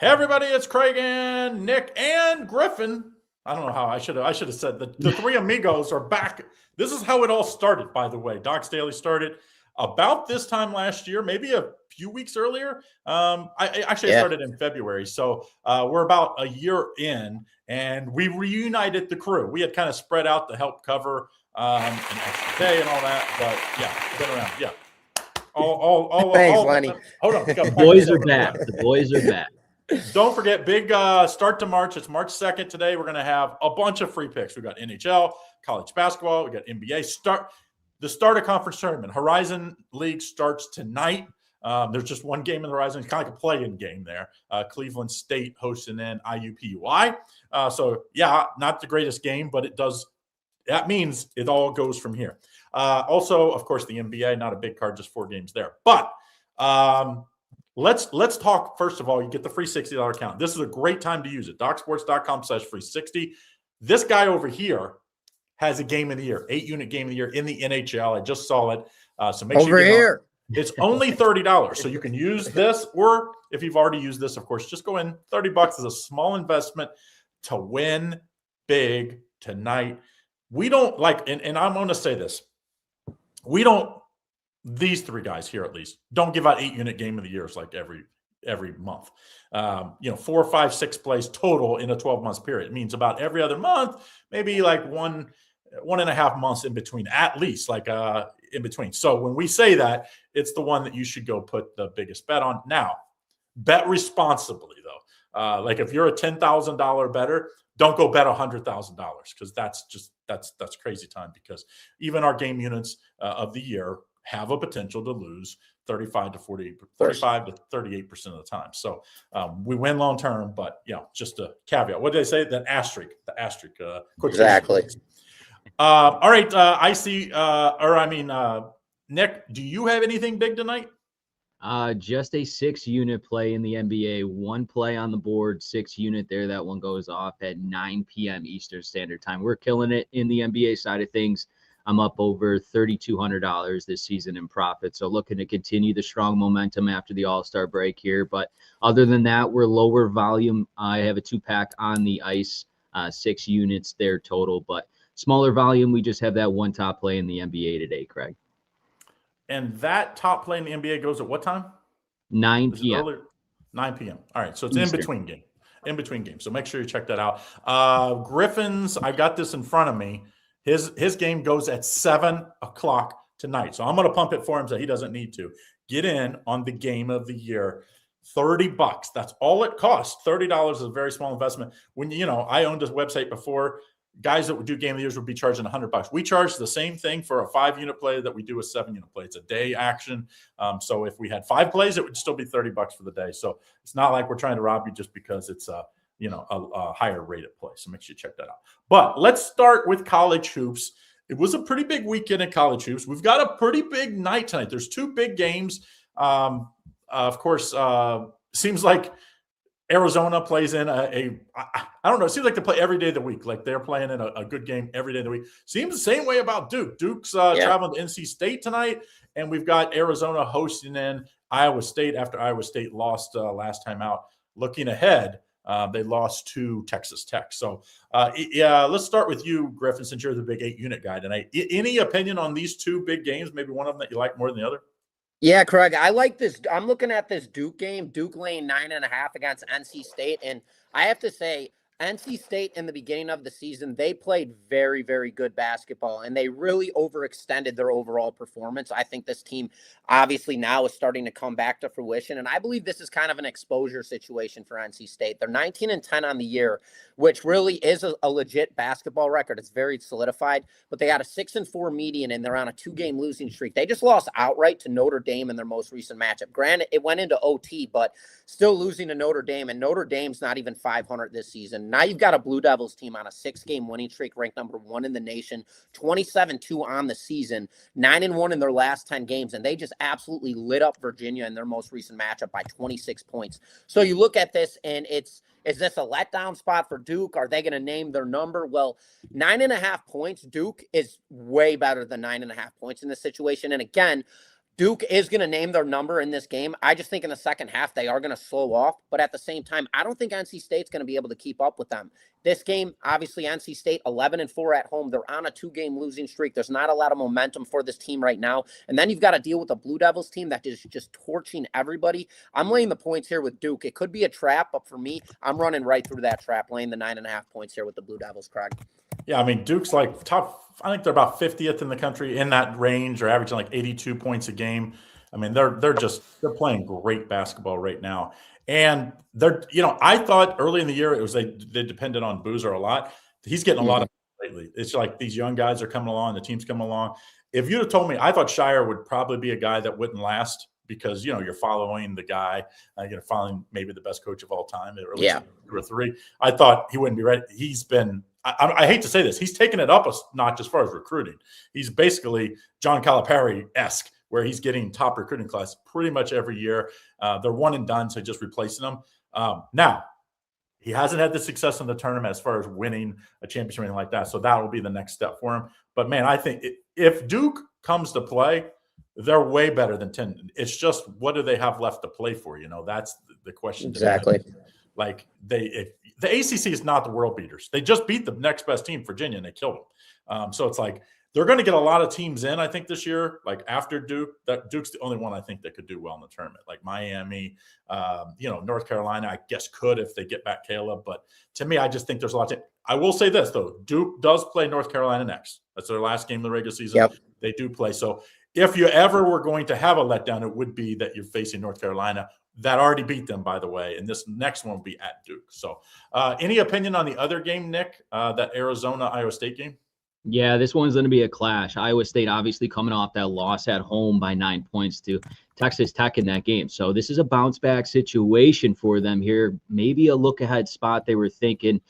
Hey everybody, it's Craig and Nick and Griffin. I don't know how I should have said the three amigos are back. This is how it all started, by the way. Doc's Daily started about this time last year, maybe a few weeks earlier. I started in February, so we're about a year in, and we reunited the crew. We had kind of spread out to help cover an extra day and all that, but yeah, been around. Yeah. Thanks, Lenny. Hold on. The boys are back. The boys are back. Don't forget, big start to March. It's March 2nd today. We're going to have a bunch of free picks. We've got NHL, college basketball. We got NBA. The start of conference tournament. Horizon League starts tonight. There's just one game in the Horizon. It's kind of like a play-in game there. Cleveland State hosting in IUPUI. So, yeah, not the greatest game, but that means it all goes from here. Also, of course, the NBA, not a big card, just 4 games there. But let's talk, first of all, you get the free $60 account. This is a great time to use it. DocSports.com/free60. This guy over here has a game of the year, 8-unit game of the year in the NHL. I just saw it. So make sure you get it's only $30. So you can use this, or if you've already used this, of course, just go in. $30 is a small investment to win big tonight. We don't like, and I'm going to say this. These three guys here, at least, don't give out 8-unit game of the years like every month. 4, 5, 6 plays total in a 12-month period. It means about every other month, maybe like one and a half months in between, at least, like in between. So when we say that, it's the one that you should go put the biggest bet on. Now, bet responsibly, though. Like if you're a $10,000 bettor, don't go bet $100,000 because that's crazy time, because even our game units of the year have a potential to lose 35 to 38% of the time. So we win long term, but just a caveat. What did I say? The asterisk. Exactly. All right. I see. Nick, do you have anything big tonight? Just a 6-unit play in the NBA. 1 play on the board, 6-unit there. That one goes off at 9 p.m. Eastern Standard Time. We're killing it in the NBA side of things. I'm up over $3,200 this season in profit. So looking to continue the strong momentum after the All-Star break here. But other than that, we're lower volume. I have a 2-pack on the ice, 6 units there total, but smaller volume. We just have that one top play in the NBA today, Craig. And that top play in the NBA goes at what time? 9 p.m. 9 p.m. All right. So it's in between games. So make sure you check that out. Griffin's, I got this in front of me. His game goes at 7 o'clock tonight. So I'm going to pump it for him so he doesn't need to. Get in on the game of the year. $30. That's all it costs. $30 is a very small investment. When I owned a website before. Guys that would do game of the years would be charging $100. We charge the same thing for a 5-unit play that we do a 7-unit play. It's a day action. So if we had 5 plays, it would still be $30 for the day. So it's not like we're trying to rob you just because it's a higher rated play. So make sure you check that out. But let's start with college hoops. It was a pretty big weekend in college hoops. We've got a pretty big night tonight. There's 2 big games. Of course, seems like Arizona plays in I don't know. It seems like they play every day of the week. Like they're playing in a good game every day of the week. Seems the same way about Duke. Duke's traveling to NC State tonight, and we've got Arizona hosting in Iowa State after Iowa State lost last time out. Looking ahead, they lost to Texas Tech. So, let's start with you, Griffin, since you're the big 8-unit guy tonight. Any opinion on these 2 big games? Maybe one of them that you like more than the other? Yeah, Craig, I like this. I'm looking at this Duke game. Duke laying 9.5 against NC State. And I have to say, NC State in the beginning of the season, they played very, very good basketball, and they really overextended their overall performance. I think this team obviously now is starting to come back to fruition, and I believe this is kind of an exposure situation for NC State. They're 19-10 on the year, which really is a legit basketball record. It's very solidified, but they got a 6-4 median, and they're on a 2-game losing streak. They just lost outright to Notre Dame in their most recent matchup. Granted, it went into OT, but still losing to Notre Dame, and Notre Dame's not even 500 this season. Now you've got a Blue Devils team on a 6-game winning streak, ranked number 1 in the nation, 27-2 on the season, 9-1 in their last 10 games, and they just absolutely lit up Virginia in their most recent matchup by 26 points. So you look at this, and is this a letdown spot for Duke? Are they going to name their number? Well, 9.5 points, Duke is way better than 9.5 points in this situation. And again, Duke is going to name their number in this game. I just think in the second half, they are going to slow off. But at the same time, I don't think NC State's going to be able to keep up with them. This game, obviously, NC State 11-4 at home. They're on a 2-game losing streak. There's not a lot of momentum for this team right now. And then you've got to deal with the Blue Devils team that is just torching everybody. I'm laying the points here with Duke. It could be a trap, but for me, I'm running right through that trap, laying the 9.5 points here with the Blue Devils, Craig. Yeah, I mean, Duke's like top, I think they're about 50th in the country in that range. They're averaging like 82 points a game. I mean, they're playing great basketball right now. And I thought early in the year they depended on Boozer a lot. He's getting a lot of lately. It's like these young guys are coming along, the team's coming along. If you'd have told me, I thought Shire would probably be a guy that wouldn't last because you're following the guy, following maybe the best coach of all time, or at least 2 or 3. I thought he wouldn't be ready. He's been. I hate to say this, he's taken it up a notch as far as recruiting. He's basically John Calipari-esque, where he's getting top recruiting class pretty much every year. They're one and done, so just replacing them. Now, he hasn't had the success in the tournament as far as winning a championship or anything like that, so that will be the next step for him. But, man, I think if Duke comes to play, they're way better than 10. It's just what do they have left to play for? That's the question. Exactly. Like the ACC is not the world beaters. They just beat the next best team, Virginia, and they killed them. So it's like they're going to get a lot of teams in, I think, this year. Like after Duke, Duke's the only one I think that could do well in the tournament. Like Miami, North Carolina, I guess could if they get back Caleb. But to me, I just think there's a lot to. I will say this though: Duke does play North Carolina next. That's their last game of the regular season. Yep. They do play. So if you ever were going to have a letdown, it would be that you're facing North Carolina. That already beat them, by the way, and this next one will be at Duke. So any opinion on the other game, Nick, that Arizona-Iowa State game? Yeah, this one's going to be a clash. Iowa State obviously coming off that loss at home by 9 points to Texas Tech in that game. So this is a bounce-back situation for them here. Maybe a look-ahead spot they were thinking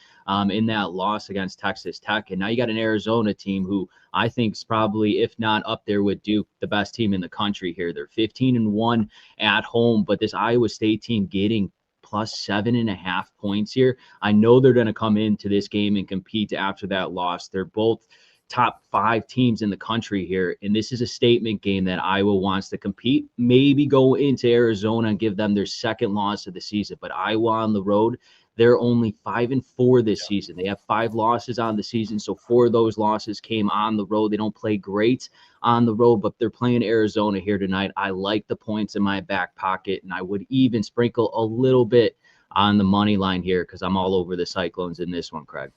in that loss against Texas Tech. And now you got an Arizona team who I think is probably, if not up there with Duke, the best team in the country here. They're 15-1 at home, but this Iowa State team getting plus 7.5 points here. I know they're going to come into this game and compete after that loss. They're both top 5 teams in the country here, and this is a statement game that Iowa wants to compete, maybe go into Arizona and give them their second loss of the season. But Iowa on the road, they're only 5-4 this season. They have 5 losses on the season, so 4 of those losses came on the road. They don't play great on the road, but they're playing Arizona here tonight. I like the points in my back pocket, and I would even sprinkle a little bit on the money line here because I'm all over the Cyclones in this one, Craig.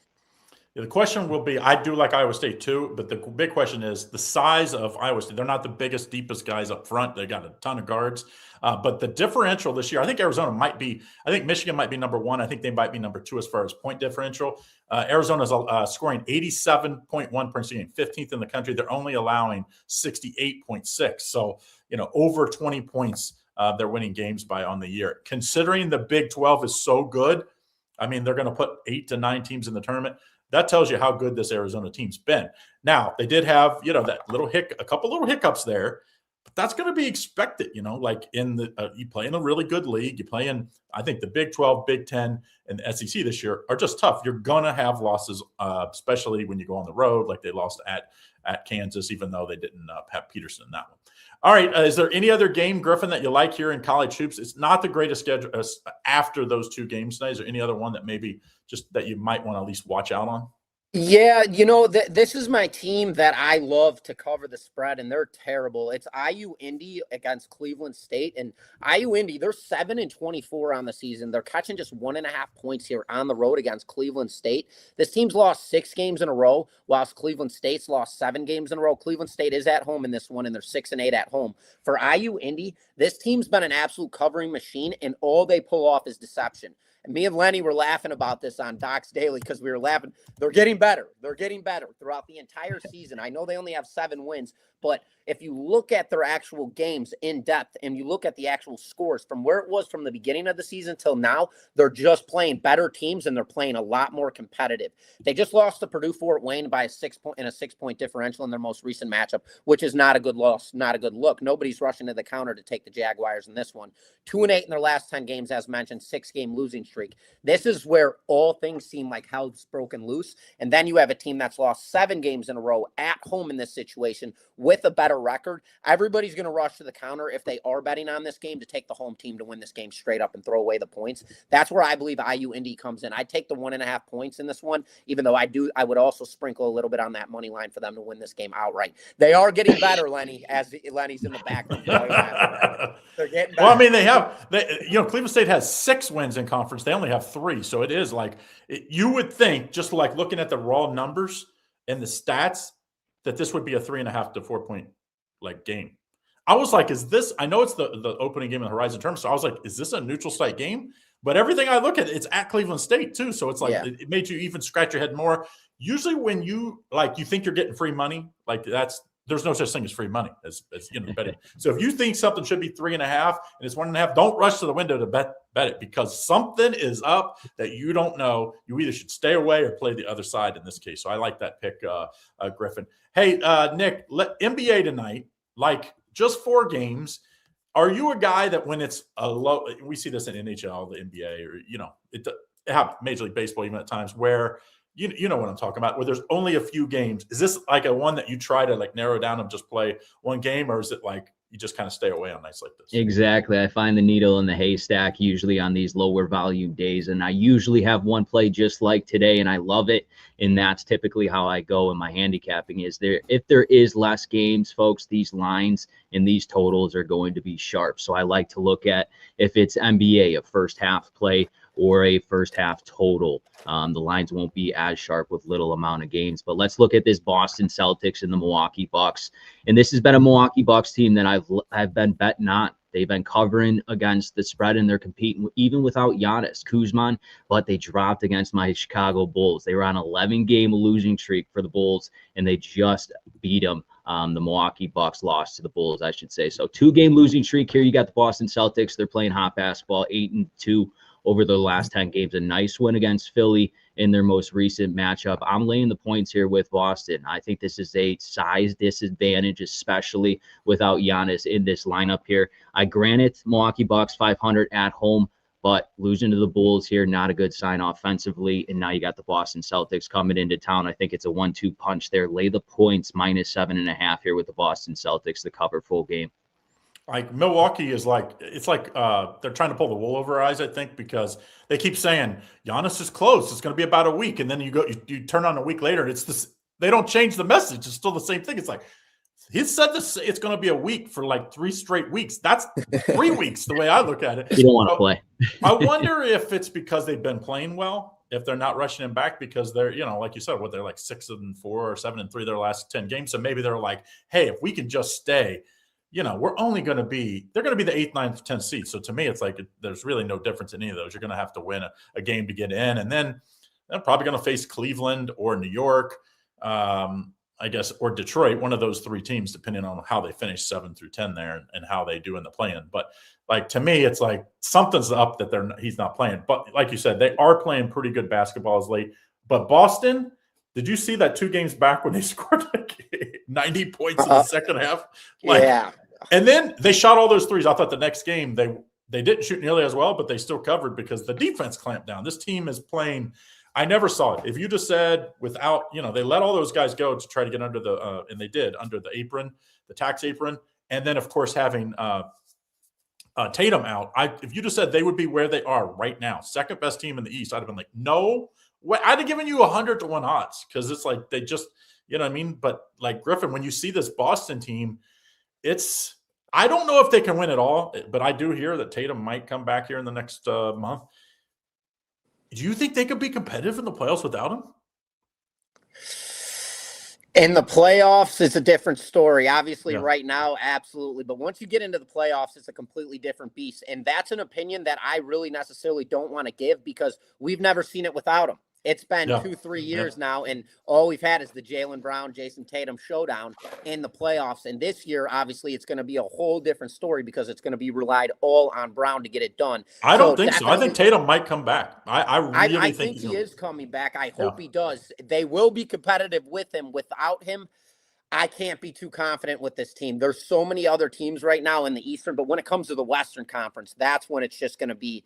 Yeah, the question will be, I do like Iowa State too, but the big question is the size of Iowa State. They're not the biggest, deepest guys up front. They got a ton of guards. But the differential this year, I think Arizona might be, I think Michigan might be number 1. I think they might be number 2 as far as point differential. Arizona's scoring 87.1 points a game, 15th in the country. They're only allowing 68.6. So, over 20 points they're winning games by on the year. Considering the Big 12 is so good, I mean, they're going to put 8 to 9 teams in the tournament. That tells you how good this Arizona team's been. Now, they did have, that a couple little hiccups there, but that's going to be expected, like in the, you play in a really good league. You play in, I think the Big 12, Big 10, and the SEC this year are just tough. You're going to have losses, especially when you go on the road, like they lost at Kansas, even though they didn't have Peterson in that one. All right. Is there any other game, Griffin, that you like here in college hoops? It's not the greatest schedule after those 2 games tonight. Is there any other one that maybe just that you might want to at least watch out on? Yeah, this is my team that I love to cover the spread, and they're terrible. It's IU Indy against Cleveland State, and IU Indy, they're 7-24 on the season. They're catching just 1.5 points here on the road against Cleveland State. This team's lost 6 games in a row, whilst Cleveland State's lost 7 games in a row. Cleveland State is at home in this one, and they're 6-8 at home. For IU Indy, this team's been an absolute covering machine, and all they pull off is deception. And me and Lenny were laughing about this on Docs Daily because we were laughing. They're getting better. They're getting better throughout the entire season. I know they only have 7 wins, but if you look at their actual games in depth and you look at the actual scores from where it was from the beginning of the season till now, they're just playing better teams and they're playing a lot more competitive. They just lost to Purdue Fort Wayne by a 6-point differential in their most recent matchup, which is not a good loss, not a good look. Nobody's rushing to the counter to take the Jaguars in this one. 2-8 in their last 10 games, as mentioned, 6-game losing streak. This is where all things seem like hell's broken loose, and And then you have a team that's lost 7 games in a row at home in this situation with a better record. Everybody's going to rush to the counter if they are betting on this game to take the home team to win this game straight up and throw away the points. That's where I believe IU Indy comes in. I take the 1.5 points in this one, even though I would also sprinkle a little bit on that money line for them to win this game outright. They are getting better, Lenny, as Lenny's in the back. They're getting better. Well, I mean, Cleveland State has 6 wins in conference. They only have 3. So it is like, you would think, just like looking at the raw numbers and the stats, that this would be a 3.5 to 4 point like game. I was like, is this, I know it's the opening game in the Horizon Tournament, so I was like, is this a neutral site game? But everything I look at, it's at Cleveland State too. So it's like, it made you even scratch your head more. Usually when you think you're getting free money, like there's no such thing as free money as betting. So if you think something should be 3.5 and it's 1.5, don't rush to the window to bet it, because something is up that you don't know. You either should stay away or play the other side in this case. So I like that pick, Griffin. Hey, Nick, NBA tonight, like just 4 games. Are you a guy that when it's a low, we see this in NHL, the NBA, or, it happens, Major League Baseball even at times, where you know what I'm talking about, where there's only a few games. Is this like a one that you try to like narrow down and just play one game, or is it like you just kind of stay away on nights like this? Exactly. I find the needle in the haystack usually on these lower volume days, and I usually have one play just like today, and I love it. And that's typically how I go in my handicapping. If there is less games, folks, these lines and these totals are going to be sharp. So I like to look at, if it's NBA, a first half play or a first half total. The lines won't be as sharp with little amount of games. But let's look at this Boston Celtics and the Milwaukee Bucks. And this has been a Milwaukee Bucks team that I've been betting on. They've been covering against the spread, and they're competing even without Giannis, Kuzman, but they dropped against my Chicago Bulls. They were on an 11-game losing streak for the Bulls, and they just beat them. The Milwaukee Bucks lost to the Bulls, I should say. So 2-game losing streak here. You got the Boston Celtics. They're playing hot basketball, 8-2 over their last 10 games. A nice win against Philly in their most recent matchup. I'm laying the points here with Boston. I think this is a size disadvantage, especially without Giannis in this lineup here. I granted Milwaukee Bucks 500 at home, but losing to the Bulls here, not a good sign offensively. And now you got the Boston Celtics coming into town. I think it's a 1-2 punch there. Lay the points -7.5 here with the Boston Celtics to cover full game. Like Milwaukee is like, it's like they're trying to pull the wool over our eyes, I think, because they keep saying Giannis is close. It's going to be about a week. And then you turn on a week later and it's this, they don't change the message. It's still the same thing. It's like, he said this, it's going to be a week for like 3 straight weeks. That's 3 weeks the way I look at it. You don't want to play. I wonder if it's because they've been playing well, if they're not rushing him back because they're, like you said, they're like 6-4 or 7-3 their last 10 games. So maybe they're like, hey, if we can just stay, we're only going to be, they're going to be the 8th, 9th, 10th seed. So to me, it's like, there's really no difference in any of those. You're going to have to win a game to get in. And then they're probably going to face Cleveland or New York, I guess, or Detroit, one of those 3 teams, depending on how they finish 7 through 10 there and how they do in the play-in. But like, to me, it's like something's up that he's not playing. But like you said, they are playing pretty good basketball as late. But Boston, did you see that 2 games back when they scored like 90 points in the second half? Yeah. And then they shot all those threes. I thought the next game they didn't shoot nearly as well, but they still covered because the defense clamped down. This team is playing. I never saw it. If you just said without, they let all those guys go to try to get under the, and they did, under the apron, the tax apron. And then, of course, having Tatum out. If you just said they would be where they are right now, second best team in the East, I'd have been like, no way. I'd have given you 100-1 odds because it's like they just, you know what I mean? But like Griffin, when you see this Boston team, I don't know if they can win it all, but I do hear that Tatum might come back here in the next month. Do you think they could be competitive in the playoffs without him? In the playoffs, it's a different story. Obviously, right now, absolutely. But once you get into the playoffs, it's a completely different beast. And that's an opinion that I really necessarily don't want to give because we've never seen it without him. It's been 2-3 years now, and all we've had is the Jaylen Brown, Jason Tatum showdown in the playoffs. And this year, obviously, it's going to be a whole different story because it's going to be relied all on Brown to get it done. I don't think so. I think Tatum might come back. I think he is coming back. I hope he does. They will be competitive with him. Without him, I can't be too confident with this team. There's so many other teams right now in the Eastern, but when it comes to the Western Conference, that's when it's just going to be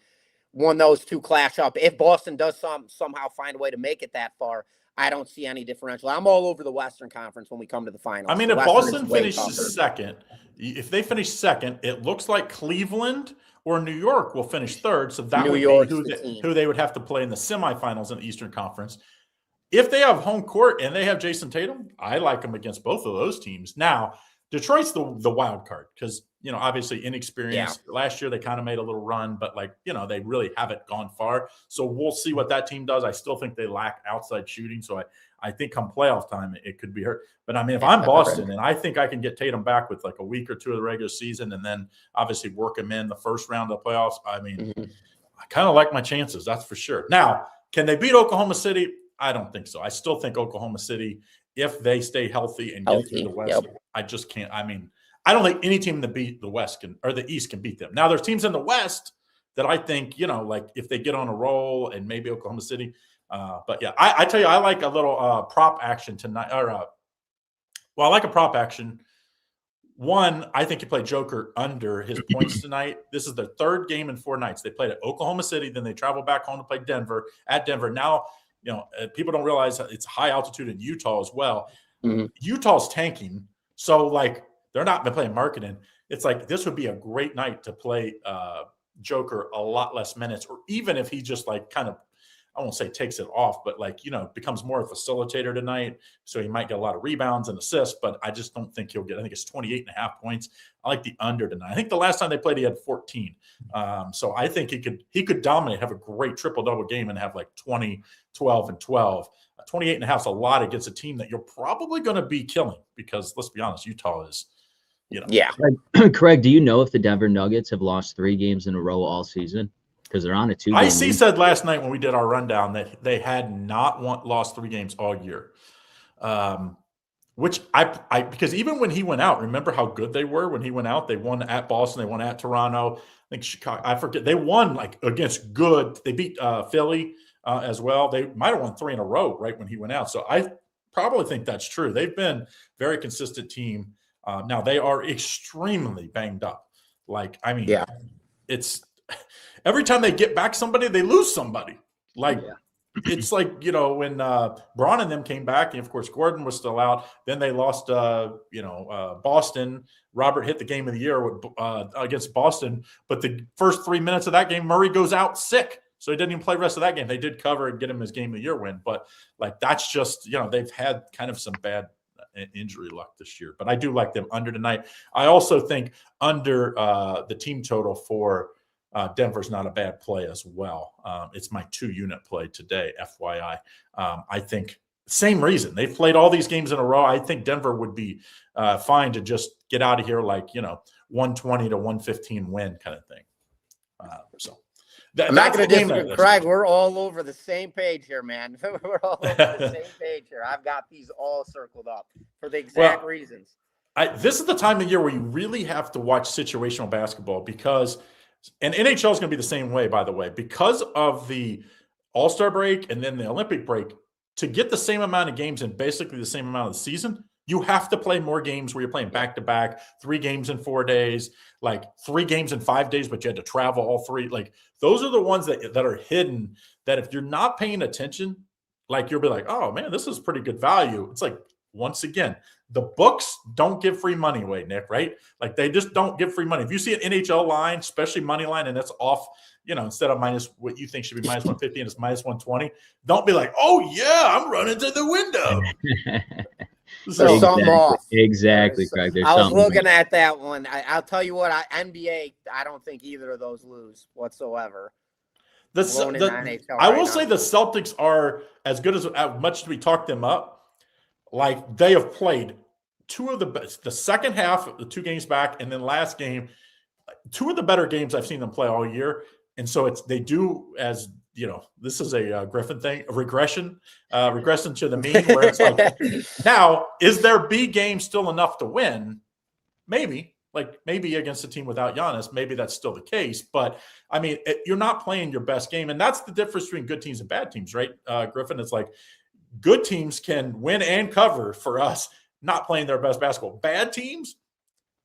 when those two clash up. If Boston does somehow find a way to make it that far, I don't see any differential. I'm all over the Western Conference when we come to the finals. I mean, The if Western Boston is way finishes tougher. second, if they finish second, it looks like Cleveland or New York will finish third. So that New would York's be the team. who they would have to play in the semifinals in the Eastern Conference. If they have home court and they have Jason Tatum, I like them against both of those teams. Now, Detroit's the wild card because, obviously inexperienced. Yeah. Last year they kind of made a little run, but they really haven't gone far. So we'll see what that team does. I still think they lack outside shooting. So I think come playoff time, it could be hurt. But I mean, if I'm Boston and I think I can get Tatum back with like a week or two of the regular season and then obviously work him in the first round of the playoffs, I mean, I kind of like my chances. That's for sure. Now, can they beat Oklahoma City? I don't think so. I still think Oklahoma City, if they stay healthy and get through the West, I just can't. I mean, I don't think any team that beat the West or the East can beat them. Now, there's teams in the West that I think, like if they get on a roll and maybe Oklahoma City. But yeah, I tell you, I like a little prop action tonight. I like a prop action. One, I think you play Joker under his points tonight. This is their third game in 4 nights. They played at Oklahoma City, then they travel back home to play at Denver. Now, people don't realize it's high altitude in Utah as well. Utah's tanking. So, they're not been playing marketing. It's like this would be a great night to play Joker a lot less minutes, or even if he just kind of, I won't say takes it off, but becomes more a facilitator tonight. So he might get a lot of rebounds and assists, but I just don't think he'll get, I think it's 28.5 points. I like the under tonight. I think the last time they played, he had 14. So I think he could dominate, have a great triple-double game and have 20, 12, and 12. 28.5 is a lot against a team that you're probably going to be killing because let's be honest, Utah is, Yeah. Craig, do you know if the Denver Nuggets have lost 3 games in a row all season? Because they're on a 2-game IC said last night when we did our rundown that they had not lost 3 games all year. Which I because even when he went out, remember how good they were when he went out? They won at Boston, they won at Toronto. I think Chicago, I forget. They won against good. They beat Philly as well. They might have won 3 in a row right when he went out. So I probably think that's true. They've been a very consistent team. Now they are extremely banged up. It's every time they get back somebody, they lose somebody. It's when Braun and them came back, and of course Gordon was still out. Then they lost, Boston. Robert hit the game of the year against Boston, but the first 3 minutes of that game, Murray goes out sick, so he didn't even play the rest of that game. They did cover and get him his game of the year win, but that's just they've had kind of some bad injury luck this year. But I do like them under tonight. I also think under the team total for Denver's not a bad play as well. It's my 2-unit play today, FYI. I think same reason. They've played all these games in a row. I think Denver would be fine to just get out of here 120 to 115 win kind of thing. I'm not going to disagree. Craig, we're all over the same page here, man. We're all over the same page here. I've got these all circled up for the exact reasons. This is the time of year where you really have to watch situational basketball because – and NHL is going to be the same way, by the way, because of the All-Star break and then the Olympic break. To get the same amount of games and basically the same amount of the season, you have to play more games where you're playing back-to-back, 3 games in 4 days, 3 games in 5 days, but you had to travel all 3. Those are the ones that are hidden that if you're not paying attention, you'll be like, oh, man, this is pretty good value. It's once again, the books don't give free money away, Nick, right? They just don't give free money. If you see an NHL line, especially money line, and it's off, instead of minus what you think should be minus 150 and it's minus 120, don't be like, oh, yeah, I'm running to the window. There's something off. Exactly, Craig. I was looking at that one. I'll tell you what, NBA, I don't think either of those lose whatsoever. I will say the Celtics are as good as much as we talk them up. They have played 2 of the best, the second half, the 2 games back, and then last game, 2 of the better games I've seen them play all year. And so they do, as this is a Griffin thing, a regression to the mean, where it's now, is their B game still enough to win? Maybe. Maybe against a team without Giannis, maybe that's still the case. But, I mean, you're not playing your best game. And that's the difference between good teams and bad teams, right, Griffin? It's good teams can win and cover for us not playing their best basketball. Bad teams,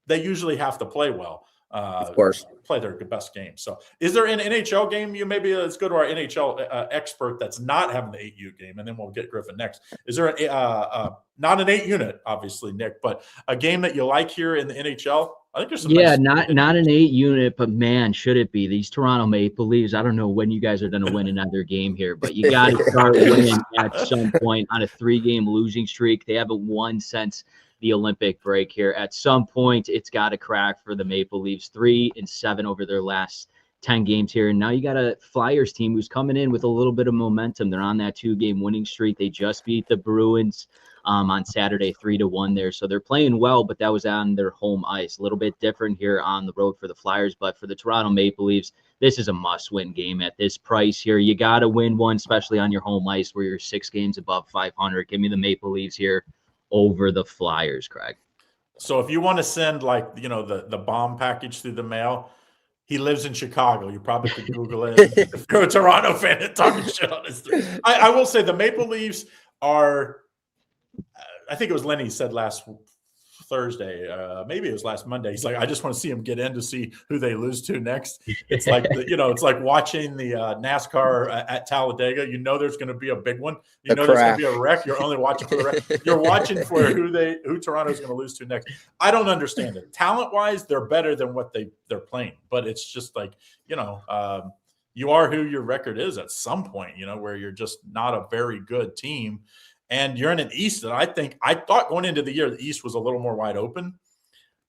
they usually have to play well. Of course. play their best game. So is there an NHL game let's go to our NHL expert that's not having the 8U game, and then we'll get Griffin next. Is there not an 8 unit, obviously, Nick, but a game that you like here in the NHL? I think there's some not an 8 unit, but man, should it be? These Toronto Maple Leafs, I don't know when you guys are going to win another game here, but you got to start winning at some point on a 3-game losing streak. They haven't won since the Olympic break here. At some point, it's got to crack for the Maple Leafs. 3-7 over their last 10 games here. And now you got a Flyers team who's coming in with a little bit of momentum. They're on that 2-game winning streak. They just beat the Bruins on Saturday, 3-1 there. So they're playing well, but that was on their home ice. A little bit different here on the road for the Flyers. But for the Toronto Maple Leafs, this is a must-win game at this price here. You got to win one, especially on your home ice where you're 6 games above 500. Give me the Maple Leafs here over the Flyers, Craig. So if you want to send the bomb package through the mail, he lives in Chicago. You probably could Google it. If you're a Toronto fan and talking shit on his I will say the Maple Leafs are, I think it was Lenny said last Thursday, maybe it was last Monday. He's like, I just want to see him get in to see who they lose to next. It's like it's like watching the NASCAR at Talladega. There's going to be a big one. There's going to be a wreck. You're only watching for the wreck. You're watching for who Toronto's going to lose to next. I don't understand it. Talent wise, they're better than what they're playing, but it's just like you are who your record is at some point. Where you're just not a very good team. And you're in an East that I thought going into the year, the East was a little more wide open,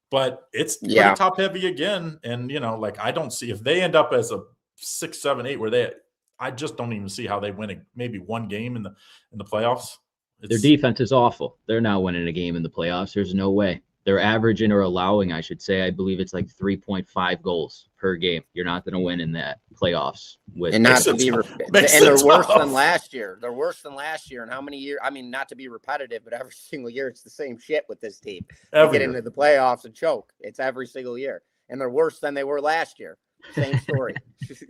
but it's pretty top heavy again. And, I don't see if they end up as a 6, 7, 8, I just don't even see how they win maybe one game in the playoffs. Their defense is awful. They're not winning a game in the playoffs. There's no way. They're averaging or allowing, I should say, I believe it's like 3.5 goals per game. You're not going to win in that playoffs and they're worse than last year. They're worse than last year. And how many years? I mean, not to be repetitive, but every single year it's the same shit with this team. They get into the playoffs and choke. It's every single year, and they're worse than they were last year. Same story.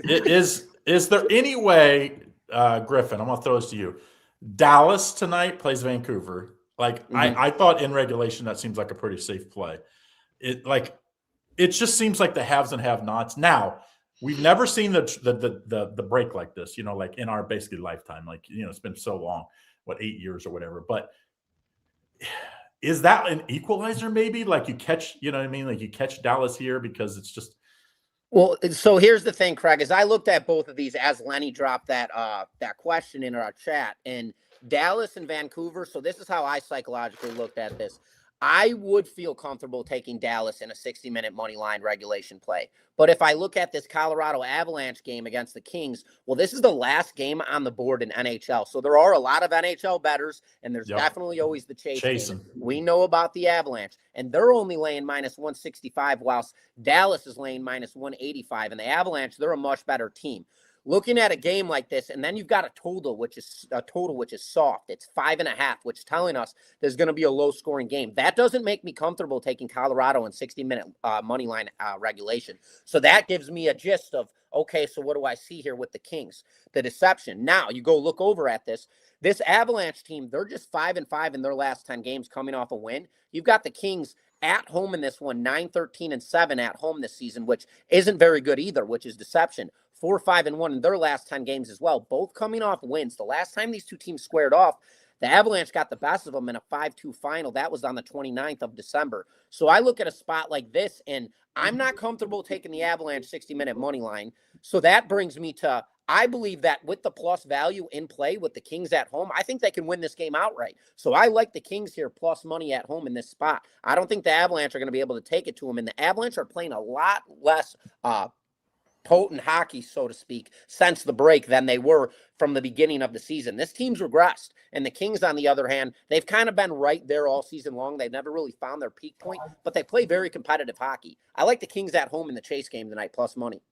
Is there any way, Griffin? I'm going to throw this to you. Dallas tonight plays Vancouver. I thought in regulation that seems like a pretty safe play. It just seems like the haves and have-nots. Now, we've never seen the break like this, like in our basically lifetime. It's been so long, 8 years or whatever. But is that an equalizer maybe? Like you catch, you know what I mean? Like you catch Dallas here because it's just. Well, so here's the thing, Craig, is I looked at both of these as Lenny dropped that question in our chat, and Dallas and Vancouver. So this is how I psychologically looked at this. I would feel comfortable taking Dallas in a 60-minute money line regulation play. But if I look at this Colorado Avalanche game against the Kings, well, this is the last game on the board in NHL. So there are a lot of NHL bettors, and there's definitely always the chasing. We know about the Avalanche, and they're only laying -165, whilst Dallas is laying -185. And the Avalanche, they're a much better team. Looking at a game like this, and then you've got a total which is soft. It's 5.5, which is telling us there's going to be a low-scoring game. That doesn't make me comfortable taking Colorado in 60-minute money line regulation. So that gives me a gist of, okay, so what do I see here with the Kings? The deception. Now you go look over at this. This Avalanche team, they're just 5-5 in their last 10 games, coming off a win. You've got the Kings at home in this one, 9-13-7 at home this season, which isn't very good either, which is deception. 4-5-1 in their last 10 games as well, both coming off wins. The last time these two teams squared off, the Avalanche got the best of them in a 5-2 final. That was on the 29th of December. So I look at a spot like this, and I'm not comfortable taking the Avalanche 60-minute money line. So that brings me to, I believe that with the plus value in play with the Kings at home, I think they can win this game outright. So I like the Kings here plus money at home in this spot. I don't think the Avalanche are going to be able to take it to them, and the Avalanche are playing a lot less potent hockey, so to speak, since the break than they were from the beginning of the season. This team's regressed. And the Kings, on the other hand, they've kind of been right there all season long. They've never really found their peak point, but they play very competitive hockey. I like the Kings at home in the chase game tonight, plus money.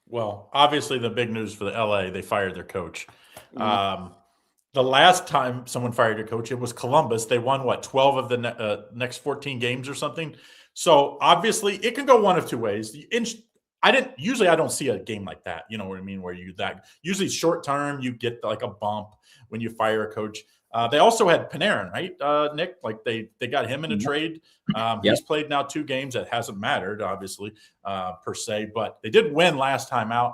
Well, obviously the big news for the LA, they fired their coach. The last time someone fired a coach, it was Columbus. They won, 12 of the next 14 games or something. So obviously it can go one of two ways. I don't see a game like that. You know what I mean? Where usually short term, you get like a bump when you fire a coach. They also had Panarin, right, Nick? Like they got him in a trade. He's played now 2 games. That hasn't mattered, obviously, per se, but they did win last time out.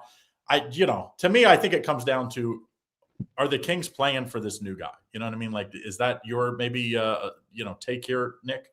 To me, I think it comes down to, are the Kings playing for this new guy? You know what I mean? Like, is that your maybe take here, Nick?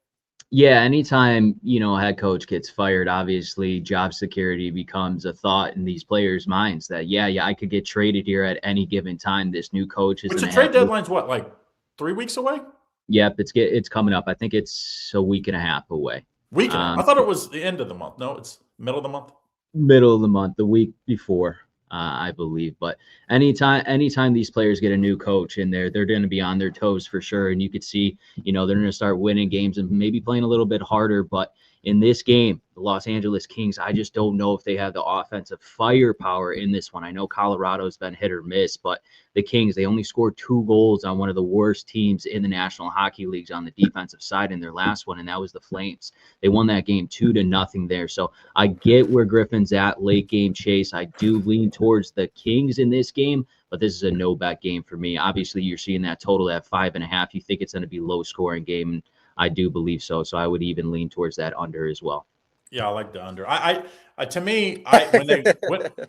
Yeah, anytime, a head coach gets fired, obviously job security becomes a thought in these players' minds that, I could get traded here at any given time. This new coach is Which the trade deadline's what, like 3 weeks away? Yep, it's coming up. I think it's a week and a half away. I thought it was the end of the month. No, it's middle of the month. Middle of the month, the week before. I believe. But anytime these players get a new coach in there, they're going to be on their toes for sure. And you could see, they're going to start winning games and maybe playing a little bit harder. But in this game, the Los Angeles Kings, I just don't know if they have the offensive firepower in this one. I know Colorado's been hit or miss, but the Kings, they only scored 2 goals on one of the worst teams in the National Hockey League on the defensive side in their last one, and that was the Flames. They won that game 2-0 there. So I get where Griffin's at, late game chase. I do lean towards the Kings in this game, but this is a no-bet game for me. Obviously, you're seeing that total at 5.5. You think it's going to be low-scoring game, and I do believe so. So I would even lean towards that under as well. Yeah, I like the under.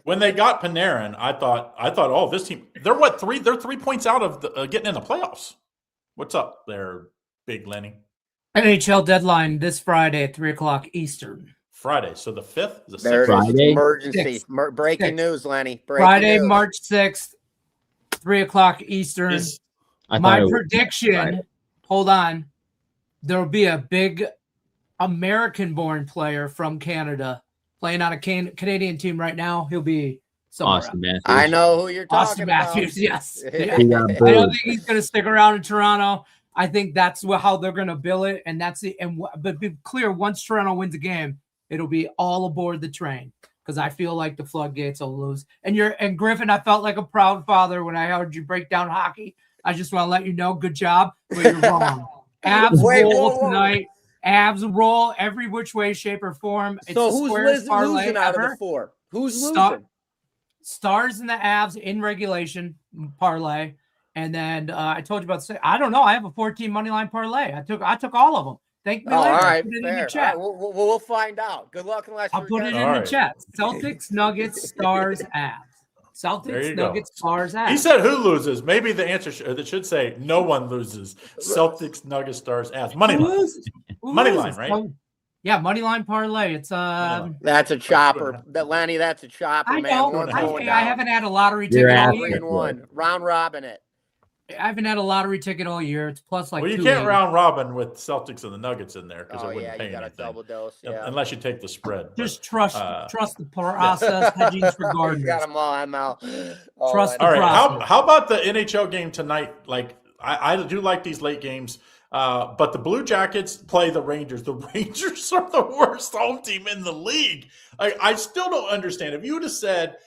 When they got Panarin, I thought, oh, this team, they're 3 points out of getting in the playoffs. What's up there, Big Lenny? NHL deadline this Friday at 3:00 Eastern. Friday, so the 5th, the 6th. There it is. Friday? Emergency, breaking news, Lenny. Friday, March 6th, 3:00 Eastern. My prediction. Hold on. There will be a big American-born player from Canada playing on a Canadian team right now. He'll be somewhere Austin Matthews. I know who you're talking Austin about. Matthews, yes. Yeah. I don't think he's going to stick around in Toronto. I think that's how they're going to bill it, and but be clear, once Toronto wins a game, it'll be all aboard the train because I feel like the floodgates will lose. And Griffin, I felt like a proud father when I heard you break down hockey. I just want to let you know, good job, but you're wrong. Avs roll tonight. Avs roll every which way, shape, or form. It's so who's losing out ever. of the 4? Who's losing? Stars and the Avs in regulation parlay. And then I told you about. I don't know. I have a 14 money line parlay. I took all of them. Thank me later. All right, put it fair. in the chat. All right, we'll find out. Good luck unless I'll put it in the chat. Celtics, Nuggets, Stars, Avs. Celtics, Nuggets, Stars, Avs. He said who loses. Maybe the answer should say no one loses. Celtics, Nuggets, Stars, Avs. Money line. Money line, right? Yeah, money line parlay. It's that's a chopper. Lenny, that's a chopper, I man. know. I haven't had a lottery ticket all year. Round robin it. I haven't had a lottery ticket all year. It's plus like. Well, you can't round robin with Celtics and the Nuggets in there because it wouldn't pay you got anything. a double dose, unless you take the spread. Just trust the process. Hedging for Gardner. Got them all. I'm out. Trust the all right. process. How about the NHL game tonight? Like I do like these late games, but the Blue Jackets play the Rangers. The Rangers are the worst home team in the league. I still don't understand. If you would have said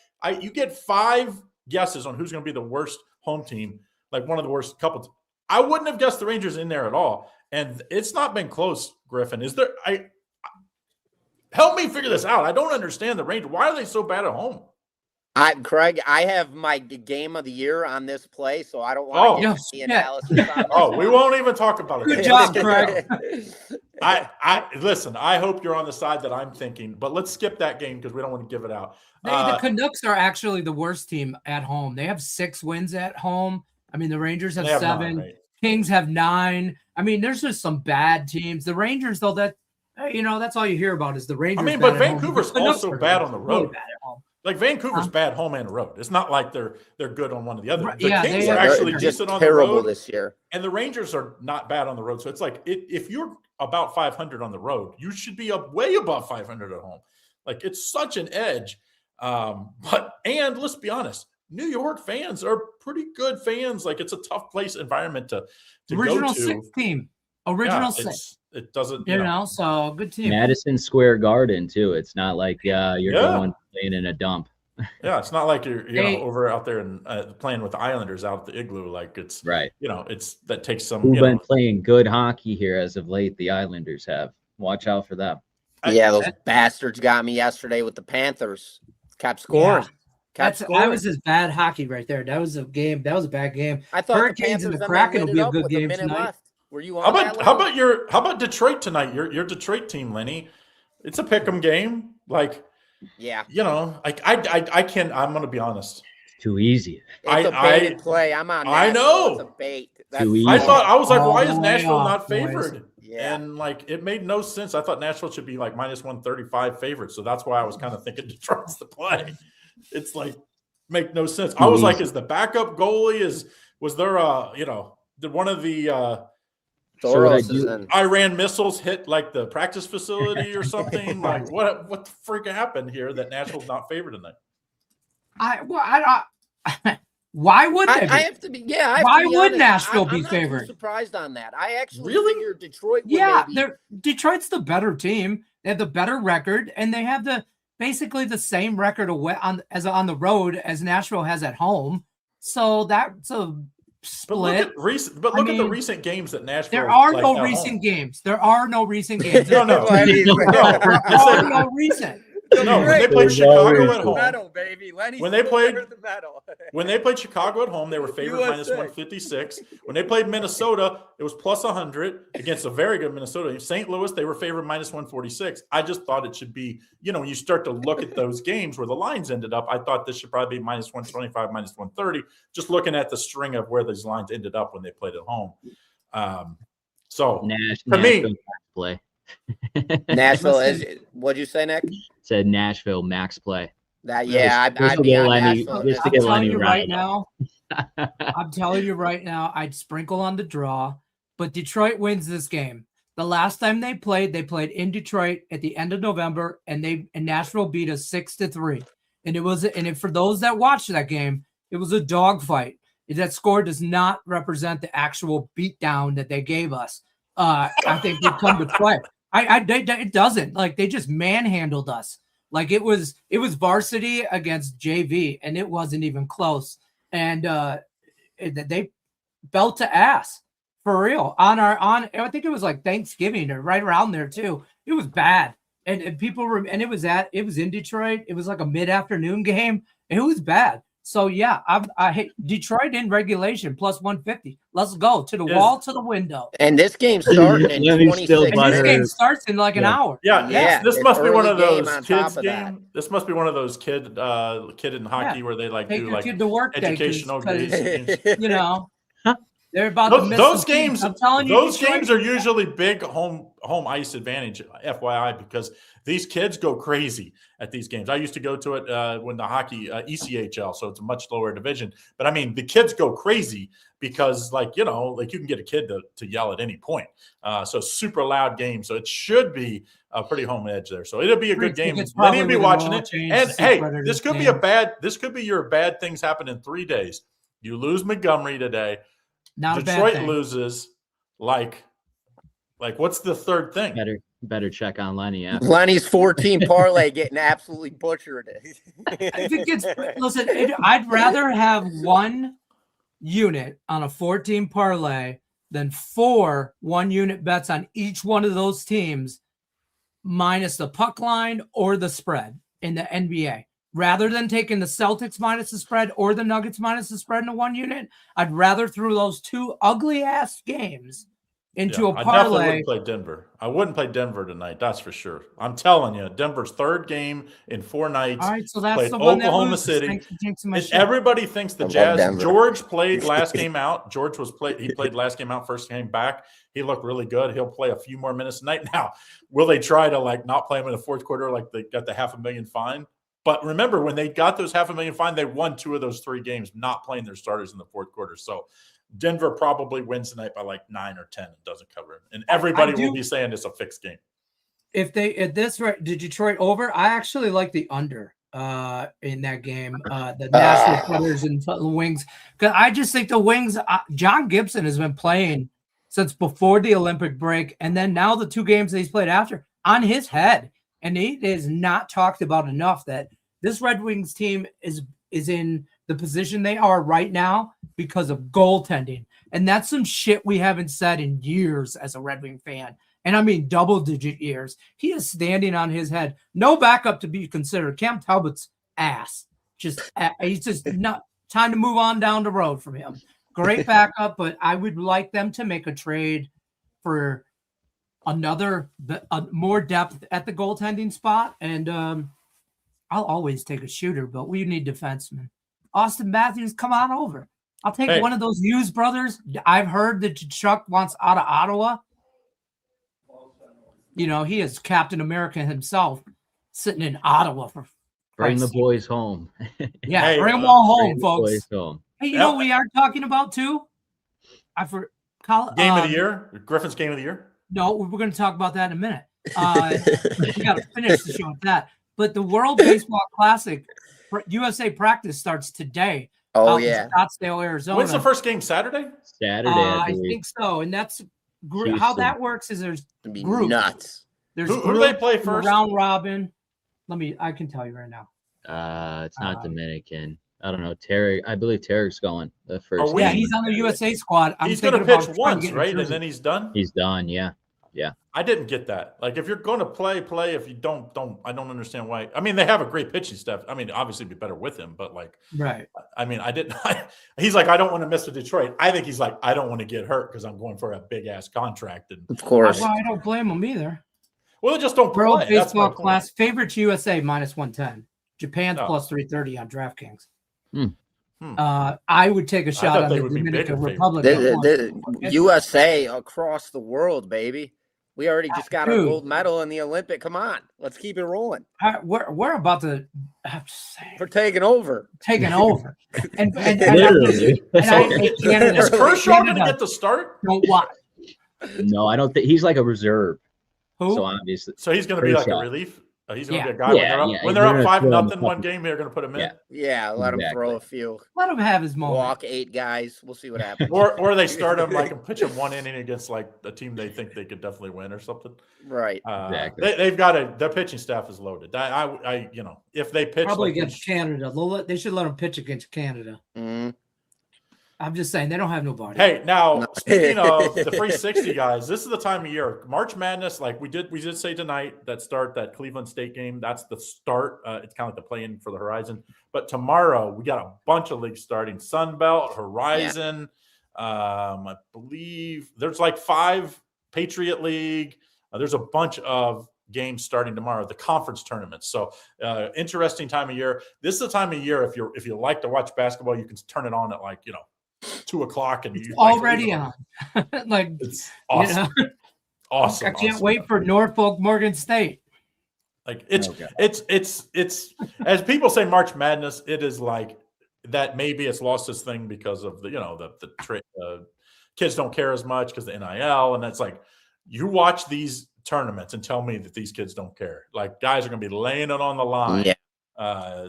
you get 5 guesses on who's going to be the worst home team. Like one of the worst couples. I wouldn't have guessed the Rangers in there at all. And it's not been close, Griffin. Is there help me figure this out. I don't understand the Rangers. Why are they so bad at home? Craig, I have my game of the year on this play, so I don't want to get the analysis on this. We won't even talk about it. Good job, Craig. Listen, I hope you're on the side that I'm thinking, but let's skip that game because we don't want to give it out. The Canucks are actually the worst team at home. They have 6 wins at home. I mean, the Rangers have 7. 9, right? Kings have 9. I mean, there's just some bad teams. The Rangers, though, that's all you hear about is the Rangers. I mean, but Vancouver's also bad on the road. Really bad at home. Like Vancouver's bad home and road. It's not like they're good on one or the other. The Kings are actually decent on the road this year, and the Rangers are not bad on the road. So it's like if you're about 500 on the road, you should be way above 500 at home. Like it's such an edge. But let's be honest. New York fans are pretty good fans. Like it's a tough environment to original go to. 6 team. Original 6. It doesn't, so good team. Madison Square Garden too. It's not like you're going playing in a dump. Yeah, it's not like you're over out there and playing with the Islanders out at the Igloo. Like it's right. It's that takes some. Who've been playing good hockey here as of late? The Islanders have. Watch out for them. Yeah, those bastards got me yesterday with the Panthers. Kept scoring. That was just bad hockey right there. That was a game. That was a bad game. I thought Hurricanes and the Kraken will be a good game tonight. Left. Were you on how about Detroit tonight? Your Detroit team, Lenny. It's a pick'em game. Like, yeah, I can't. I'm gonna be honest. It's too easy. It's a baited play. I'm on. I know. It's a bait. Too easy. I was like, why is Nashville not favored? Boys. Yeah. And like, it made no sense. I thought Nashville should be like minus 135 favorite. So that's why I was kind of thinking Detroit's the play. It's like, make no sense. I was like, is the backup goalie was there did one of the Iran missiles hit like the practice facility or something? Like what the freak happened here that Nashville's not favored tonight? Why would they? I have to be. Yeah. Why would Nashville be favored? I'm surprised on that. I actually Really? figured Detroit. Detroit's the better team. They have the better record, and they have basically the same record on the road as Nashville has at home. So that's a split. Look at the recent games that Nashville. There are no recent games. There are no recent games. No. There are no recent. No, when they played Chicago at home, metal, baby. when they played Chicago at home, they were favored minus 156. When they played Minnesota, it was plus 100 against a very good Minnesota. St. Louis, they were favored minus 146. I just thought it should be, when you start to look at those games where the lines ended up, I thought this should probably be minus 125, minus 130, just looking at the string of where these lines ended up when they played at home. To me, play. Nashville is. What'd you say, Nick? Said Nashville max play. I'd be on Nashville. Just to get Lenny right now. I'm telling you right now, I'd sprinkle on the draw, but Detroit wins this game. The last time they played in Detroit at the end of November, and Nashville beat us 6-3. And for those that watched that game, it was a dogfight. That score does not represent the actual beatdown that they gave us. I think they come to play. It doesn't. Like, they just manhandled us. Like, it was varsity against JV, and it wasn't even close. And they belt to ass for real I think it was like Thanksgiving or right around there too. It was bad, and people were, and it was in Detroit. It was like a mid-afternoon game. It was bad. So yeah, I hate Detroit in regulation plus 150. Let's go to the wall, to the window. And this game starting in 26 minutes. This game starts in like an hour. Yeah. This must be one of those kids game. This must be one of those kid in hockey where they take do your like kid to work educational games. They're about to miss those games. I'm telling you, those games are usually big home ice advantage, FYI, because these kids go crazy at these games. I used to go to it when the hockey ECHL, so it's a much lower division. But I mean, the kids go crazy because, you can get a kid to yell at any point. So super loud game. So it should be a pretty home edge there. So it'll be a good game. Lenny will be watching it. And hey, this could be your bad things happen in 3 days. You lose Montgomery today. Detroit loses. Like what's the third thing? Better check on Lenny. Yeah. Lenny's 14 parlay getting absolutely butchered. I think I'd rather have one unit on a 14 parlay than 4 1-unit bets on each one of those teams, minus the puck line or the spread in the NBA. Rather than taking the Celtics minus the spread or the Nuggets minus the spread in a 1 unit, I'd rather throw those 2 ugly-ass games into a parlay. I definitely wouldn't play Denver. I wouldn't play Denver tonight, that's for sure. I'm telling you, Denver's third game in 4 nights. All right, so that's played the one Oklahoma that City. Everybody thinks the Jazz. George played last game out. He played last game out, first game back. He looked really good. He'll play a few more minutes tonight. Now, will they try to not play him in the fourth quarter like they got the $500,000 fine? But remember, when they got those $500,000 fine, they won 2 of those 3 games, not playing their starters in the fourth quarter. So Denver probably wins tonight by 9 or 10 and doesn't cover it. And everybody will be saying it's a fixed game. If they at this rate, did Detroit over? I actually like the under in that game. The Nashville Predators and the Wings, because I just think the Wings. John Gibson has been playing since before the Olympic break, and then now the 2 games that he's played after on his head. And it is not talked about enough that this Red Wings team is in the position they are right now because of goaltending. And that's some shit we haven't said in years as a Red Wing fan. and I mean double-digit years. He is standing on his head. No backup to be considered. Cam Talbot's ass. He's just not time to move on down the road from him. Great backup, but I would like them to make a trade for more depth at the goaltending spot. And I'll always take a shooter, but we need defensemen. Austin Matthews, come on over. I'll take one of those Hughes brothers. I've heard that Chuck wants out of Ottawa. You know, he is Captain America himself, sitting in Ottawa for bring the boys home. Yeah, bring them all home, folks. Home. Hey, you know what we are talking about too? Game of the year? Griffin's game of the year? No, we're going to talk about that in a minute. We got to finish the show with that. But the World Baseball Classic USA practice starts today. Oh, yeah. In Scottsdale, Arizona. When's the first game? Saturday? Saturday, I think so. And that's how that works is there's groups. Nuts. There's who do they play first? Round robin. I can tell you right now. It's not Dominican. I don't know. I believe Tarek's going the first. Yeah, he's on the USA squad. He's going to pitch once, right? And then he's done? He's done, yeah. Yeah. I didn't get that. Like, if you're going to play. If you don't. I don't understand why. I mean, they have a great pitching staff. I mean, obviously, it'd be better with him, but like, right. I mean, I didn't. He's like, I don't want to miss with Detroit. I think he's like, I don't want to get hurt because I'm going for a big ass contract. And of course, well, I don't blame him either. Well, just don't play. World Baseball Class favorites USA -110. Japan's plus 330 on DraftKings. I would take a shot on the Dominican Republic. The USA across the world, baby. We already just got our gold medal in the Olympic. Come on, let's keep it rolling. We're about to. We're taking over. And Literally. Is Kershaw going to get the start? Don't watch. No, I don't think he's like a reserve. Who? So obviously, he's going to be like a relief. He's going to be a guy when they're up 5-0 one game. They're going to put him in. Let him throw a few. Let him have his moment. Walk 8 guys. We'll see what happens. or they start him like and pitch him one inning against like a team they think they could definitely win or something. Right. Exactly. They've got their pitching staff is loaded. I if they pitch probably against Canada, they should let them pitch against Canada. Mm-hmm. I'm just saying they don't have nobody. Hey, now speaking of the 360 guys, this is the time of year. March Madness, like we did say tonight, that Cleveland State game. That's the start. It's kind of like the play-in for the Horizon. But tomorrow we got a bunch of leagues starting: Sun Belt, Horizon. I believe there's like 5 Patriot League. There's a bunch of games starting tomorrow. The conference tournaments. So interesting time of year. This is the time of year if you like to watch basketball, you can turn it on at 2:00 and it's already on. Like it's awesome. Awesome. I can't wait for Norfolk Morgan State. Like it's as people say March Madness, it is like that. Maybe it's lost its thing because of the kids don't care as much because the NIL, and that's like you watch these tournaments and tell me that these kids don't care. Like guys are going to be laying it on the line. Yeah.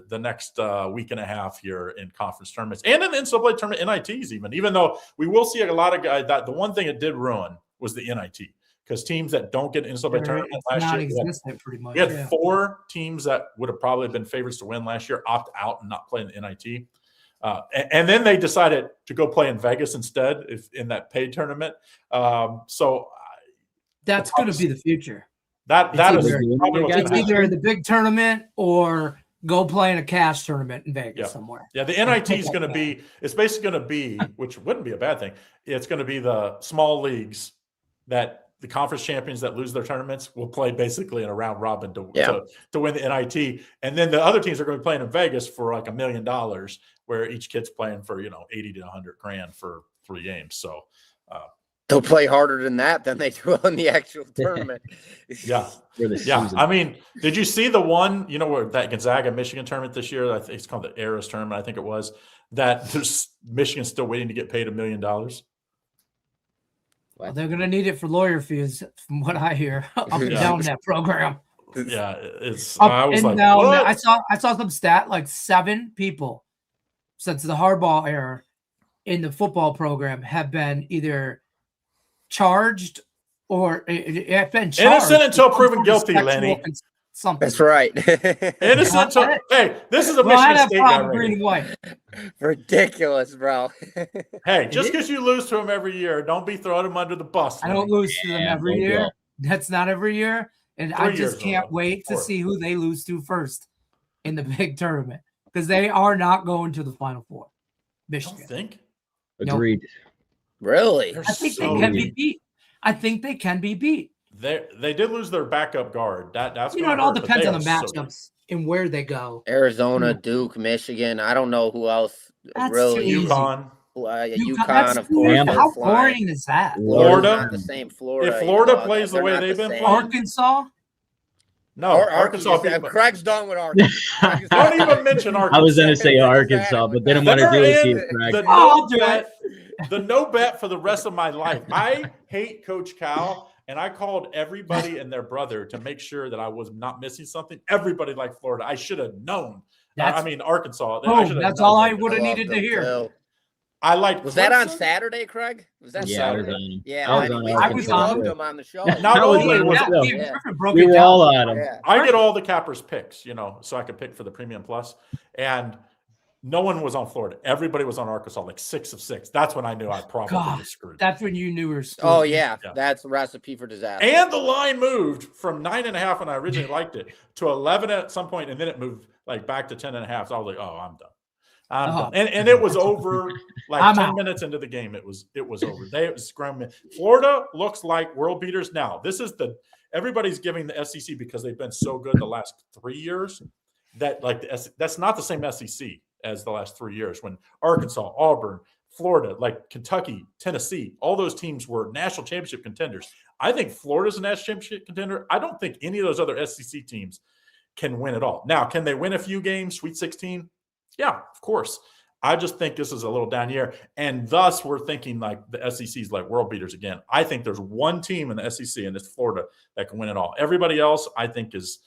The next week and a half here in conference tournaments and in the NCAA tournament, NITs even though we will see a lot of guys that the one thing it did ruin was the NIT because teams that don't get NCAA tournament last year, we had 4 teams that would have probably been favorites to win last year opt out and not play in the NIT. And then they decided to go play in Vegas instead in that paid tournament. So that's going to be the future. That is it's either the big tournament or go play in a cash tournament in Vegas somewhere. Yeah, the NIT is going to be – it's basically going to be – which wouldn't be a bad thing. It's going to be the small leagues that the conference champions that lose their tournaments will play basically in a round robin to win the NIT. And then the other teams are going to be playing in Vegas for like $1 million where each kid's playing for, $80 to $100,000 for 3 games. So they'll play harder than that than they do on the actual tournament. Yeah. I mean, did you see the one, where that Gonzaga Michigan tournament this year? I think it's called the Eras tournament. I think it was that there's Michigan's still waiting to get paid $1 million. Well, they're going to need it for lawyer fees, from what I hear, up and down that program. Yeah, it's. I was like, down. What? I saw some stat like 7 people since the Harbaugh era in the football program have been either charged or have been charged. Innocent until proven guilty, Lenny. Something. That's right. Innocent until this is a Michigan State guy. Green and white. Ridiculous, bro. Hey, just because you lose to them every year, don't be throwing them under the bus. I don't lose to them every year. That's not every year. And 3 I years just in a can't row. wait to 4. see who they lose to first in the big tournament because they are not going to the Final Four. You don't Michigan. think? Agreed. Really? They're I think so they can be beat. I think they can be beat. They did lose their backup guard. That's You know, gonna it all hurt, but depends they on the are so good. matchups and where they go. Arizona, Duke, Michigan. I don't know who else That's really. too easy. UConn. UConn, of too course. easy. they're How flying. boring is that? Florida's Florida? not the same. Florida. If Florida you know, plays the they're way not they've the been same. playing, Arkansas? No, Arkansas. beat. Craig's done with Arkansas. Don't even mention Arkansas. I was going to say Arkansas, but they don't want to deal with you, Craig. The no bet for the rest of my life. I hate Coach Cal, and I called everybody and their brother to make sure that I was not missing something. Everybody liked Florida. I should have known. Arkansas. That's all I would have needed to hear. Too. I liked. Was that on Saturday, Craig? Was that Saturday? Yeah, I was on loved him on the show. Not only was Griffin broke we it were down. all on him. Yeah. I get all the cappers picks, so I could pick for the Premium Plus, and no one was on Florida. Everybody was on Arkansas, like 6 of 6. That's when I knew I probably was screwed. That's when you knew we were screwed. Oh yeah, that's a recipe for disaster. And the line moved from 9.5 when I originally liked it to 11 at some point, and then it moved like back to 10.5. So I was like, "Oh, I'm done. I'm done." And it was over like 10 minutes into the game. It was over. They scrum. Florida looks like world beaters now. Everybody's giving the SEC because they've been so good the last 3 years. That's not the same SEC as the last 3 years when Arkansas, Auburn, Florida, like Kentucky, Tennessee, all those teams were national championship contenders. I think Florida's a national championship contender. I don't think any of those other SEC teams can win it all. Now, can they win a few games, Sweet 16? Yeah, of course. I just think this is a little down here. And thus, we're thinking like the SEC's like world beaters again. I think there's one team in the SEC, and it's Florida, that can win it all. Everybody else, I think, is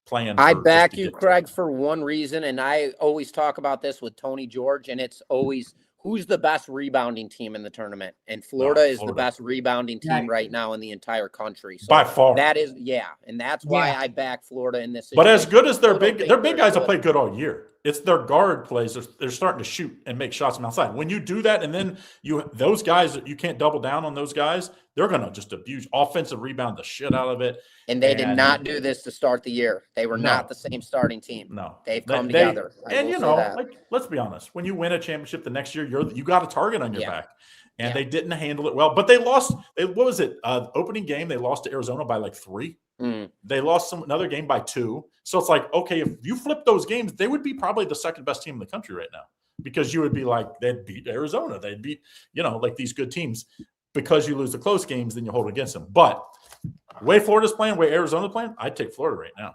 playing. I back you, Craig, for one reason, and I always talk about this with Tony George, and it's always who's the best rebounding team in the tournament, and Florida is the best rebounding team right now in the entire country. So by far, that is and that's why I back Florida in this situation. But as good as their big guys have played good all year. It's their guard plays. They're starting to shoot and make shots from outside. When you do that, and then those guys, you can't double down on those guys. They're going to just abuse offensive rebound the shit out of it. And they did not do this to start the year. They were not the same starting team. No, they've come together. Let's be honest. When you win a championship the next year, you got a target on your back, and they didn't handle it well. But they lost. What was it? Opening game, they lost to Arizona by like 3. They lost another game by 2. So it's like, okay, if you flip those games, they would be probably the second best team in the country right now, because you would be like, they'd beat Arizona. They'd beat, like these good teams. Because you lose the close games, then you hold against them. But the way Florida's playing, the way Arizona's playing, I'd take Florida right now.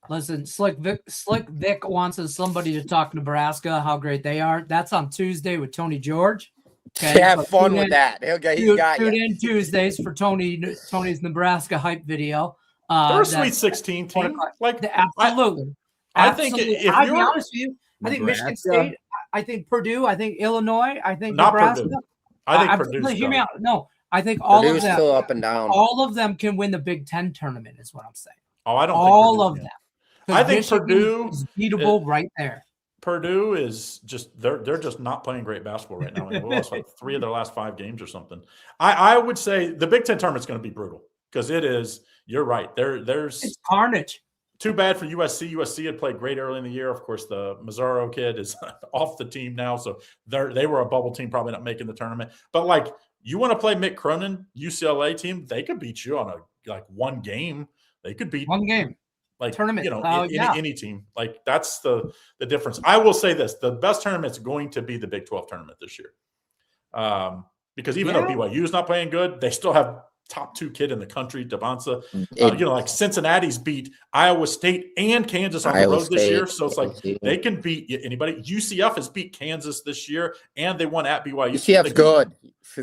Listen, Slick Vic wants somebody to talk Nebraska, how great they are. That's on Tuesday with Tony George. Okay, have fun with that. Tune in Tuesdays for Tony's Nebraska hype video. They're a Sweet 16 team. Absolutely. I think if I'll be honest with you, I think Michigan State, I think Purdue, I think Illinois, I think not Nebraska. Purdue. I think Purdue's hear me out. No, I think all Purdue's of them still up and down. All of them can win the Big Ten tournament, is what I'm saying. Oh, I don't all think of them. I think Michigan Purdue is beatable right there. Purdue is just they're just not playing great basketball right now. They lost like 3 of their last 5 games or something. I would say the Big Ten tournament's going to be brutal because it is. You're right. It's carnage. Too bad for USC. USC had played great early in the year. Of course, the Mazzaro kid is off the team now, so they were a bubble team, probably not making the tournament. But like, you want to play Mick Cronin, UCLA team? They could beat you on one game. They could beat one game. Like tournament, any team. Like that's the difference. I will say this: the best tournament's going to be the Big 12 tournament this year, because even though BYU is not playing good, they still have top 2 kid in the country, Devonsa. Like Cincinnati's beat Iowa State and Kansas on the road this year, so it's like they can beat anybody. UCF has beat Kansas this year, and they won at BYU. UCF's good.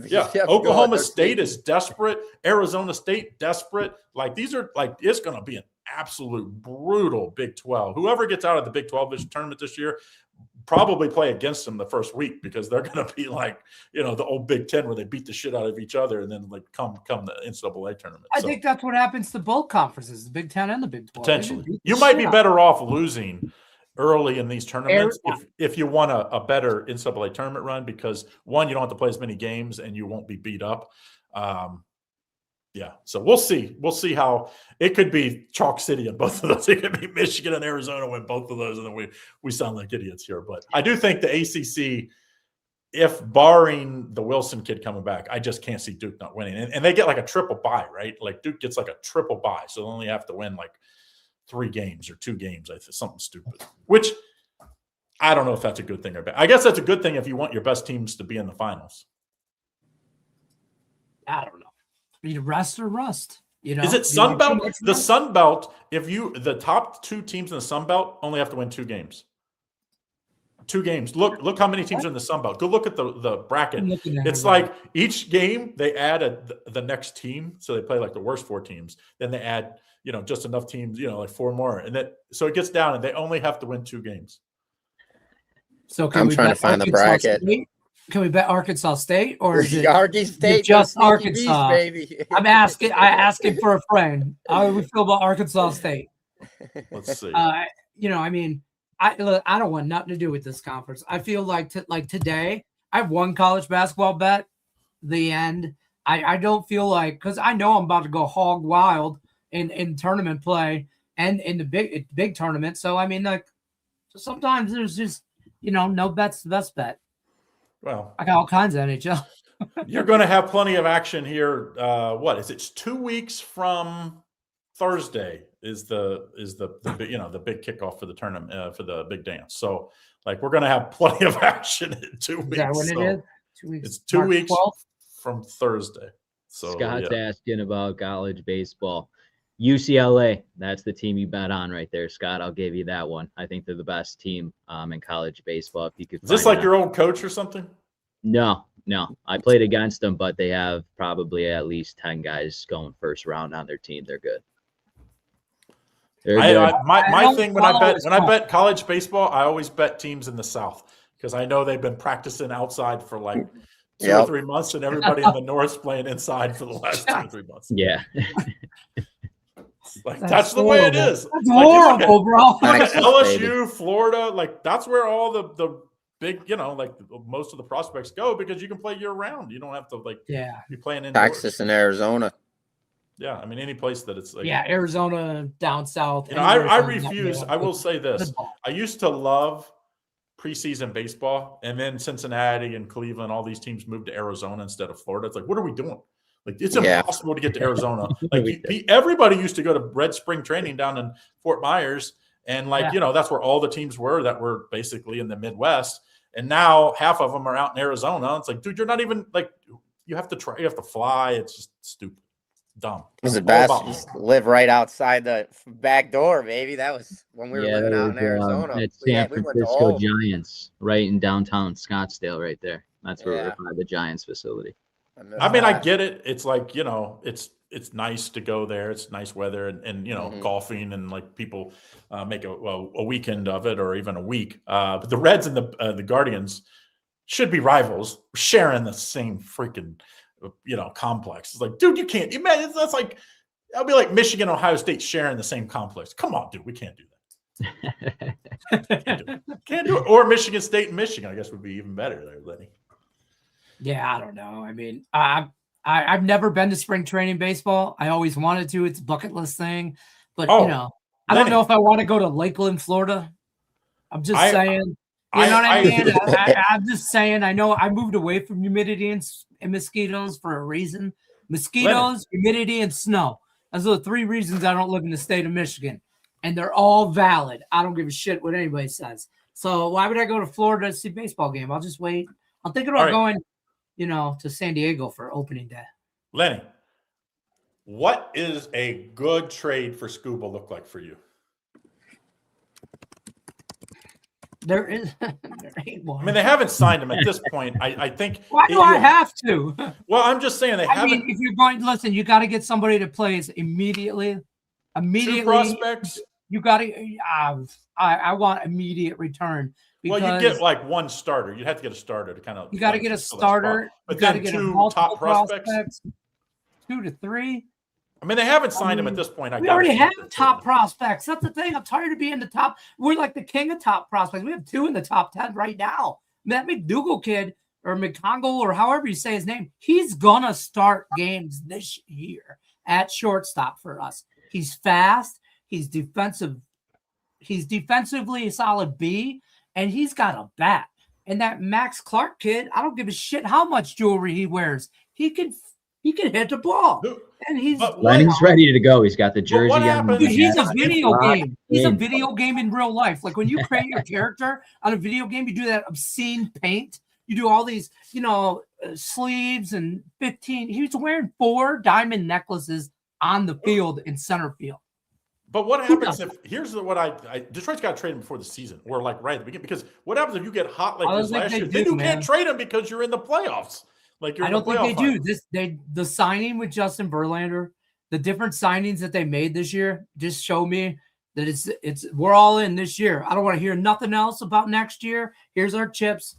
Yeah, Oklahoma State is desperate. Arizona State desperate. Like these are it's going to be an absolute brutal Big 12. Whoever gets out of the Big 12 tournament this year probably play against them the first week, because they're going to be like, the old Big 10 where they beat the shit out of each other and then like come the NCAA tournament. I think that's what happens to both conferences, the Big 10 and the Big 12. Potentially. You might be better off losing early in these tournaments if you want a better NCAA tournament run, because one, you don't have to play as many games and you won't be beat up. Yeah, so we'll see. We'll see how it could be chalk city in both of those. It could be Michigan and Arizona win both of those, and then we sound like idiots here. But I do think the ACC, if barring the Wilson kid coming back, I just can't see Duke not winning. And they get like a triple bye, right? Like Duke gets like a triple bye, so they only have to win like 3 games or 2 games. I think something stupid. Which I don't know if that's a good thing or bad. I guess that's a good thing if you want your best teams to be in the finals. I don't know. You rest or rust. You know, is it Sun Belt? The Sun Belt, the top 2 teams in the Sun Belt only have to win 2 games. 2 games. Look how many teams are in the Sun Belt. Go look at the bracket. It's like each game they add the next team, so they play like the worst 4 teams. Then they add, just enough teams, like 4 more, and so it gets down, and they only have to win 2 games. So I'm trying to find the bracket. Can we bet Arkansas State or is it Arkansas State? Just Arkansas, baby. I'm asking for a friend. How do we feel about Arkansas State? Let's see. I don't want nothing to do with this conference. I feel like today I have one college basketball bet. The end. I don't feel like, because I know I'm about to go hog wild in tournament play and in the big tournament. So I mean, like, sometimes there's just no bet's the best bet. Well, I got all kinds of NHL. You're going to have plenty of action here. What is it? It's 2 weeks from Thursday is the big kickoff for the tournament for the big dance. So like we're going to have plenty of action in 2 weeks. Is that when it is? 2 weeks. It's 2 March weeks 12th? from Thursday. So Scott's asking about college baseball. UCLA, that's the team you bet on right there, Scott. I'll give you that one. I think they're the best team in college baseball. If you could, is this like your old coach or something? No. I played against them, but they have probably at least 10 guys going first round on their team. They're good. My thing when I bet college baseball, I always bet teams in the South because I know they've been practicing outside for like 2 or 3 months, and everybody in the North's playing inside for the last 2 or 3 months. Yeah. Like that's the way it is. That's horrible, bro. Like LSU, Florida, like that's where all the big, like most of the prospects go because you can play year round. You don't have to be playing in Texas and Arizona. Yeah, I mean any place that it's like Arizona down south. I refuse. I will say this: I used to love preseason baseball, and then Cincinnati and Cleveland, all these teams moved to Arizona instead of Florida. It's like, what are we doing? Like it's impossible to get to Arizona. Like everybody used to go to Red Spring Training down in Fort Myers, and that's where all the teams were that were basically in the Midwest. And now half of them are out in Arizona. It's like, dude, you're not even like you have to try. You have to fly. It's just stupid, dumb. It was the best. Just live right outside the back door, baby. That was when we were living out in Arizona. It's San Francisco Giants, right in downtown Scottsdale, right there. That's where we're by the Giants facility. I mean, I get it. It's like, it's nice to go there. It's nice weather and golfing and like people make a weekend of it or even a week. But the Reds and the Guardians should be rivals, sharing the same freaking, complex. It's like, dude, you can't. That's like, that'll be like Michigan, Ohio State sharing the same complex. Come on, dude, we can't do that. Can't do it. Or Michigan State and Michigan, I guess, would be even better there, Lenny. Yeah, I don't know. I mean, I've never been to spring training baseball. I always wanted to. It's a bucket list thing. But, I don't know if I want to go to Lakeland, Florida. I'm just saying. You know what I mean? I'm just saying. I know I moved away from humidity and mosquitoes for a reason. Mosquitoes, humidity, and snow. Those are the 3 reasons I don't live in the state of Michigan. And they're all valid. I don't give a shit what anybody says. So why would I go to Florida to see a baseball game? I'll just wait. I'm thinking about going to San Diego for opening day. Lenny, what is a good trade for Scuba look like for you? There ain't one. I mean, they haven't signed him at this point. I think. Why do I have to? Well, I'm just saying they haven't. I mean, if you're going, listen, you got to get somebody to play immediately. 2 prospects. You got to. I want immediate return. Well, you get like 1 starter. You'd have to get a starter to kind of. You got to get a starter. But then 2 top prospects. 2 to 3. I mean, they haven't signed him at this point. We already have top prospects. That's the thing. I'm tired of being the top. We're like the king of top prospects. We have 2 in the top 10 right now. That McDougal kid or McCongle or however you say his name, he's gonna start games this year at shortstop for us. He's fast. He's defensive. He's defensively a solid B, and he's got a bat. And that Max Clark kid, I don't give a shit how much jewelry he wears. He can hit the ball. And Lenny's ready to go. He's got the jersey on. Dude, he's a video game. He's a video game in real life. Like when you create your character on a video game, you do that obscene paint. You do all these, sleeves and 15. He was wearing 4 diamond necklaces on the field in center field. But what happens if here's what Detroit's got to trade him before the season, or like right at the beginning? Because what happens if you get hot like this last year? Then you can't trade him because you're in the playoffs. Like you're. I don't think they do. The signing with Justin Verlander, the different signings that they made this year, just show me that it's we're all in this year. I don't want to hear nothing else about next year. Here's our chips.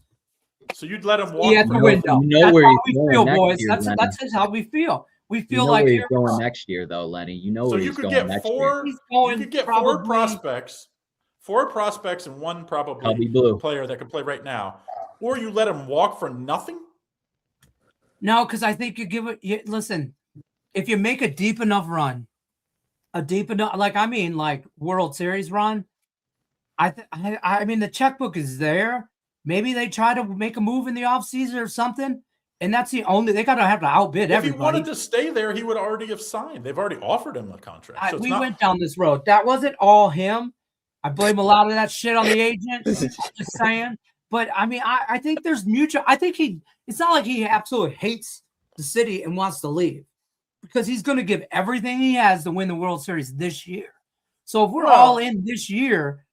So you'd let him walk at the window. That's how we feel, boys. That's how we feel. We feel like he's going next year, though, Lenny. You know where he's going next year. You could get 4 prospects, 4 prospects, and 1 probably player that could play right now, or you let him walk for nothing. No, because I think you give it. Listen, if you make a deep enough run, like World Series run, I mean the checkbook is there. Maybe they try to make a move in the offseason or something. And that's the only they gotta have to outbid everybody. If he wanted to stay there, he would already have signed. They've already offered him a contract. So we went down this road. That wasn't all him. I blame a lot of that shit on the agent. Just saying. But I mean, I think there's mutual. I think it's not like he absolutely hates the city and wants to leave, because he's going to give everything he has to win the World Series this year. So if we're all in this year,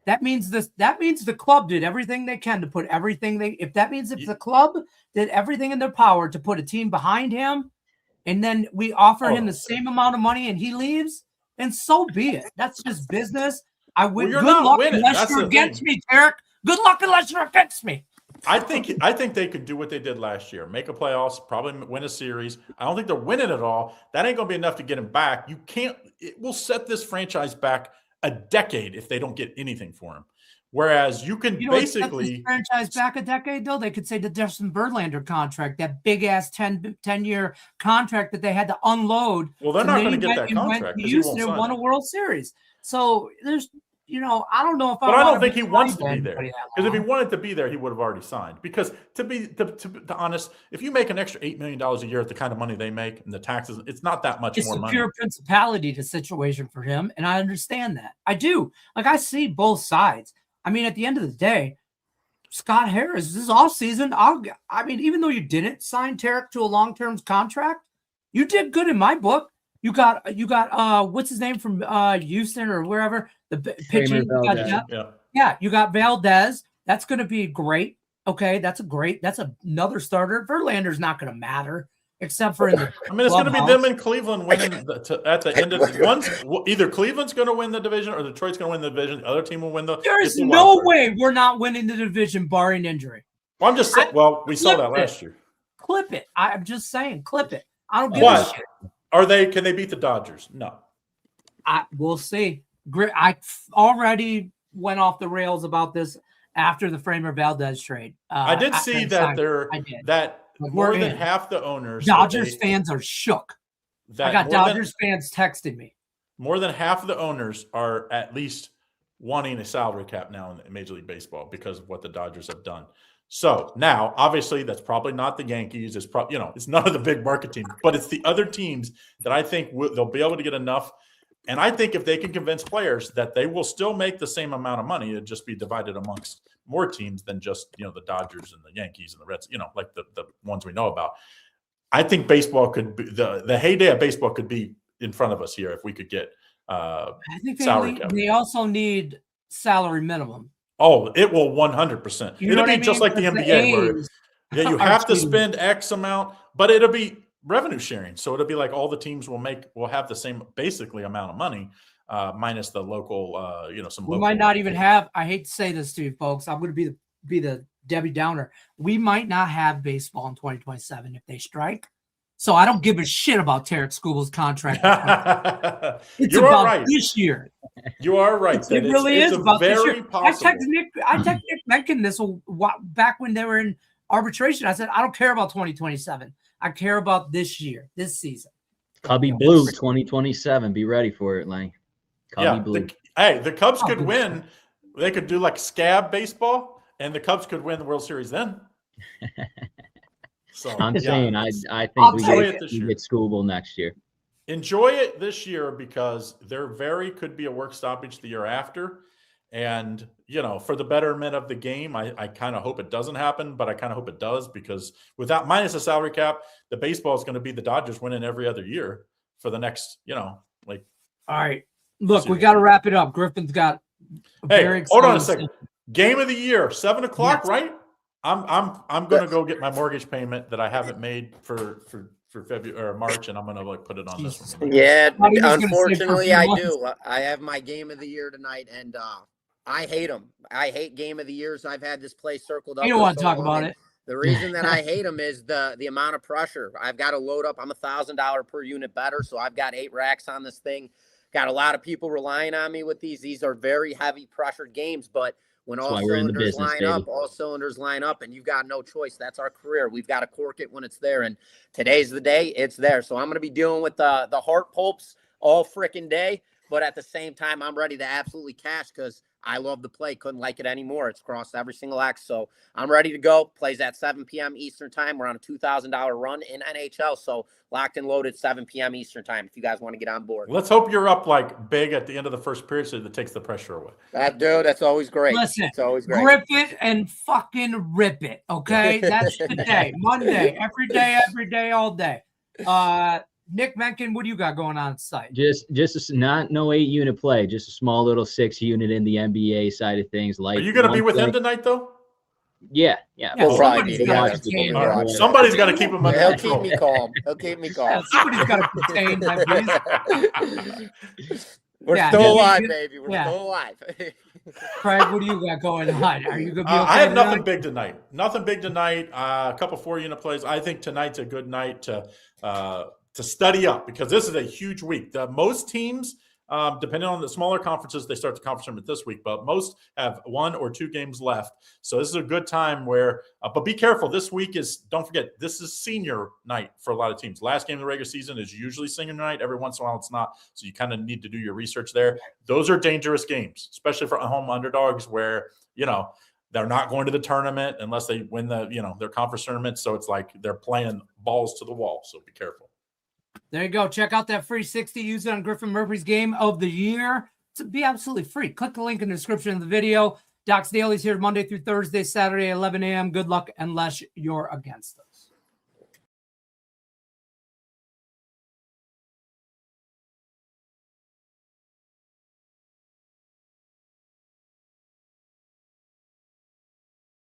that means the club did everything they can to put everything if the club did everything in their power to put a team behind him, and then we offer him the same amount of money and he leaves, and so be it. That's just business. I win. Good luck unless you're against me, Tarek. Good luck unless you're against me. I think they could do what they did last year. Make a playoffs, probably win a series. I don't think they're winning it all. That ain't going to be enough to get him back. It will set this franchise back a decade if they don't get anything for him. Whereas you can basically this franchise back a decade, though. They could say the Justin Verlander contract, that big ass 10-year contract that they had to unload. Well, they're not going to get that contract. Houston won a World Series. So there's, I don't know if I don't think he wants to be there. Because if he wanted to be there, he would have already signed. Because to be honest, if you make an extra $8 million a year at the kind of money they make and the taxes, it's not that much more money. It's a pure principality to situation for him, and I understand that. I do. Like, I see both sides. I mean, at the end of the day, Scott Harris, this offseason, even though you didn't sign Tarek to a long-term contract, you did good in my book. You got what's his name from Houston or wherever, the pitching. You got Valdez. That's going to be great. Okay, that's another starter. Verlander's not going to matter except for in the. I mean, it's going to be them in Cleveland winning at the end of either Cleveland's going to win the division or Detroit's going to win the division. The other team will win the. There's no way we're not winning the division barring injury. Well, I'm just saying. Well, we saw that last year. Clip it. I'm just saying, clip it. I don't give a shit. Can they beat the Dodgers? No. We'll see. I already went off the rails about this after the Framer Valdez trade. I did see that more than half the owners. Dodgers fans are shook. I got Dodgers fans texting me. More than half of the owners are at least wanting a salary cap now in Major League Baseball because of what the Dodgers have done. So now, obviously, that's probably not the Yankees. It's probably it's none of the big market teams, but it's the other teams that I think they'll be able to get enough. And I think if they can convince players that they will still make the same amount of money, it'd just be divided amongst more teams than just the Dodgers and the Yankees and the Reds, like the ones we know about. I think baseball could be the heyday of baseball could be in front of us here if we could get I think they also need salary minimum. Oh, it will 100%. It'll be just like the NBA where you have to spend X amount, but it'll be revenue sharing. So it'll be like all the teams will have the same basically amount of money, minus the local, some. We might not even have. I hate to say this to you, folks. I'm going to be the Debbie Downer. We might not have baseball in 2027 if they strike. So I don't give a shit about Tarek Scooble's contract. It's about right. This year. You are right. It really is about this year. I texted Nick Menken back when they were in arbitration. I said, I don't care about 2027. I care about this year, this season. Cubby Blue 2027. Be ready for it, Lenny. Cubby Blue. The Cubs could win. They could do like scab baseball, and the Cubs could win the World Series then. So I'm saying I think we get Scooble next year. Enjoy it this year because there could be a work stoppage the year after. And, for the betterment of the game, I kind of hope it doesn't happen, but I kind of hope it does because minus the salary cap, the baseball is going to be the Dodgers winning every other year for the next, All right. Look, we got to wrap it up. Griffin's got hold on a second. Game of the year, 7:00, right? I'm going to go get my mortgage payment that I haven't made for February or March, and I'm going to put it on this one. Yeah, unfortunately, I do. I have my game of the year tonight, and I hate them. I hate game of the years. I've had this play circled up. You don't want to talk about it. The reason that I hate them is the amount of pressure. I've got to load up. I'm $1,000 per unit better, so I've got 8 racks on this thing. Got a lot of people relying on me with these. These are very heavy pressured games, but when all cylinders line up, and you've got no choice. That's our career. We've got to cork it when it's there, and today's the day. It's there. So I'm going to be dealing with the heart pulps all freaking day, but at the same time, I'm ready to absolutely cash because I love the play. Couldn't like it anymore. It's crossed every single X. So I'm ready to go. Plays at 7 p.m. Eastern time. We're on a $2,000 run in NHL. So locked and loaded 7 p.m. Eastern time if you guys want to get on board. Let's hope you're up like big at the end of the first period so that takes the pressure away. That's always great. Listen, it's always great. Grip it and fucking rip it, okay? That's the day. Monday, every day, all day. Nick Menken, what do you got going on site? No 8-unit play, just a small little 6-unit in the NBA side of things. Are you going to be with him tonight, though? Yeah. We'll somebody's got to keep him under He'll control. keep me calm. Somebody's got to contain that. We're still alive, baby. We're still alive. Craig, what do you got going on? Are you going to be okay I have nothing big tonight. A couple 4-unit plays. I think tonight's a good night to study up because this is a huge week. Most teams, depending on the smaller conferences, they start the conference tournament this week, but most have 1 or 2 games left. So this is a good time where, but be careful. This week don't forget, this is senior night for a lot of teams. Last game of the regular season is usually senior night. Every once in a while it's not. So you kind of need to do your research there. Those are dangerous games, especially for home underdogs where, they're not going to the tournament unless they win their conference tournament. So it's like they're playing balls to the wall. So be careful. There you go. Check out that free 60. Use it on Griffin Murphy's game of the year. To be absolutely free. Click the link in the description of the video. Doc's Daily's here Monday through Thursday, Saturday, 11 a.m. Good luck unless you're against them.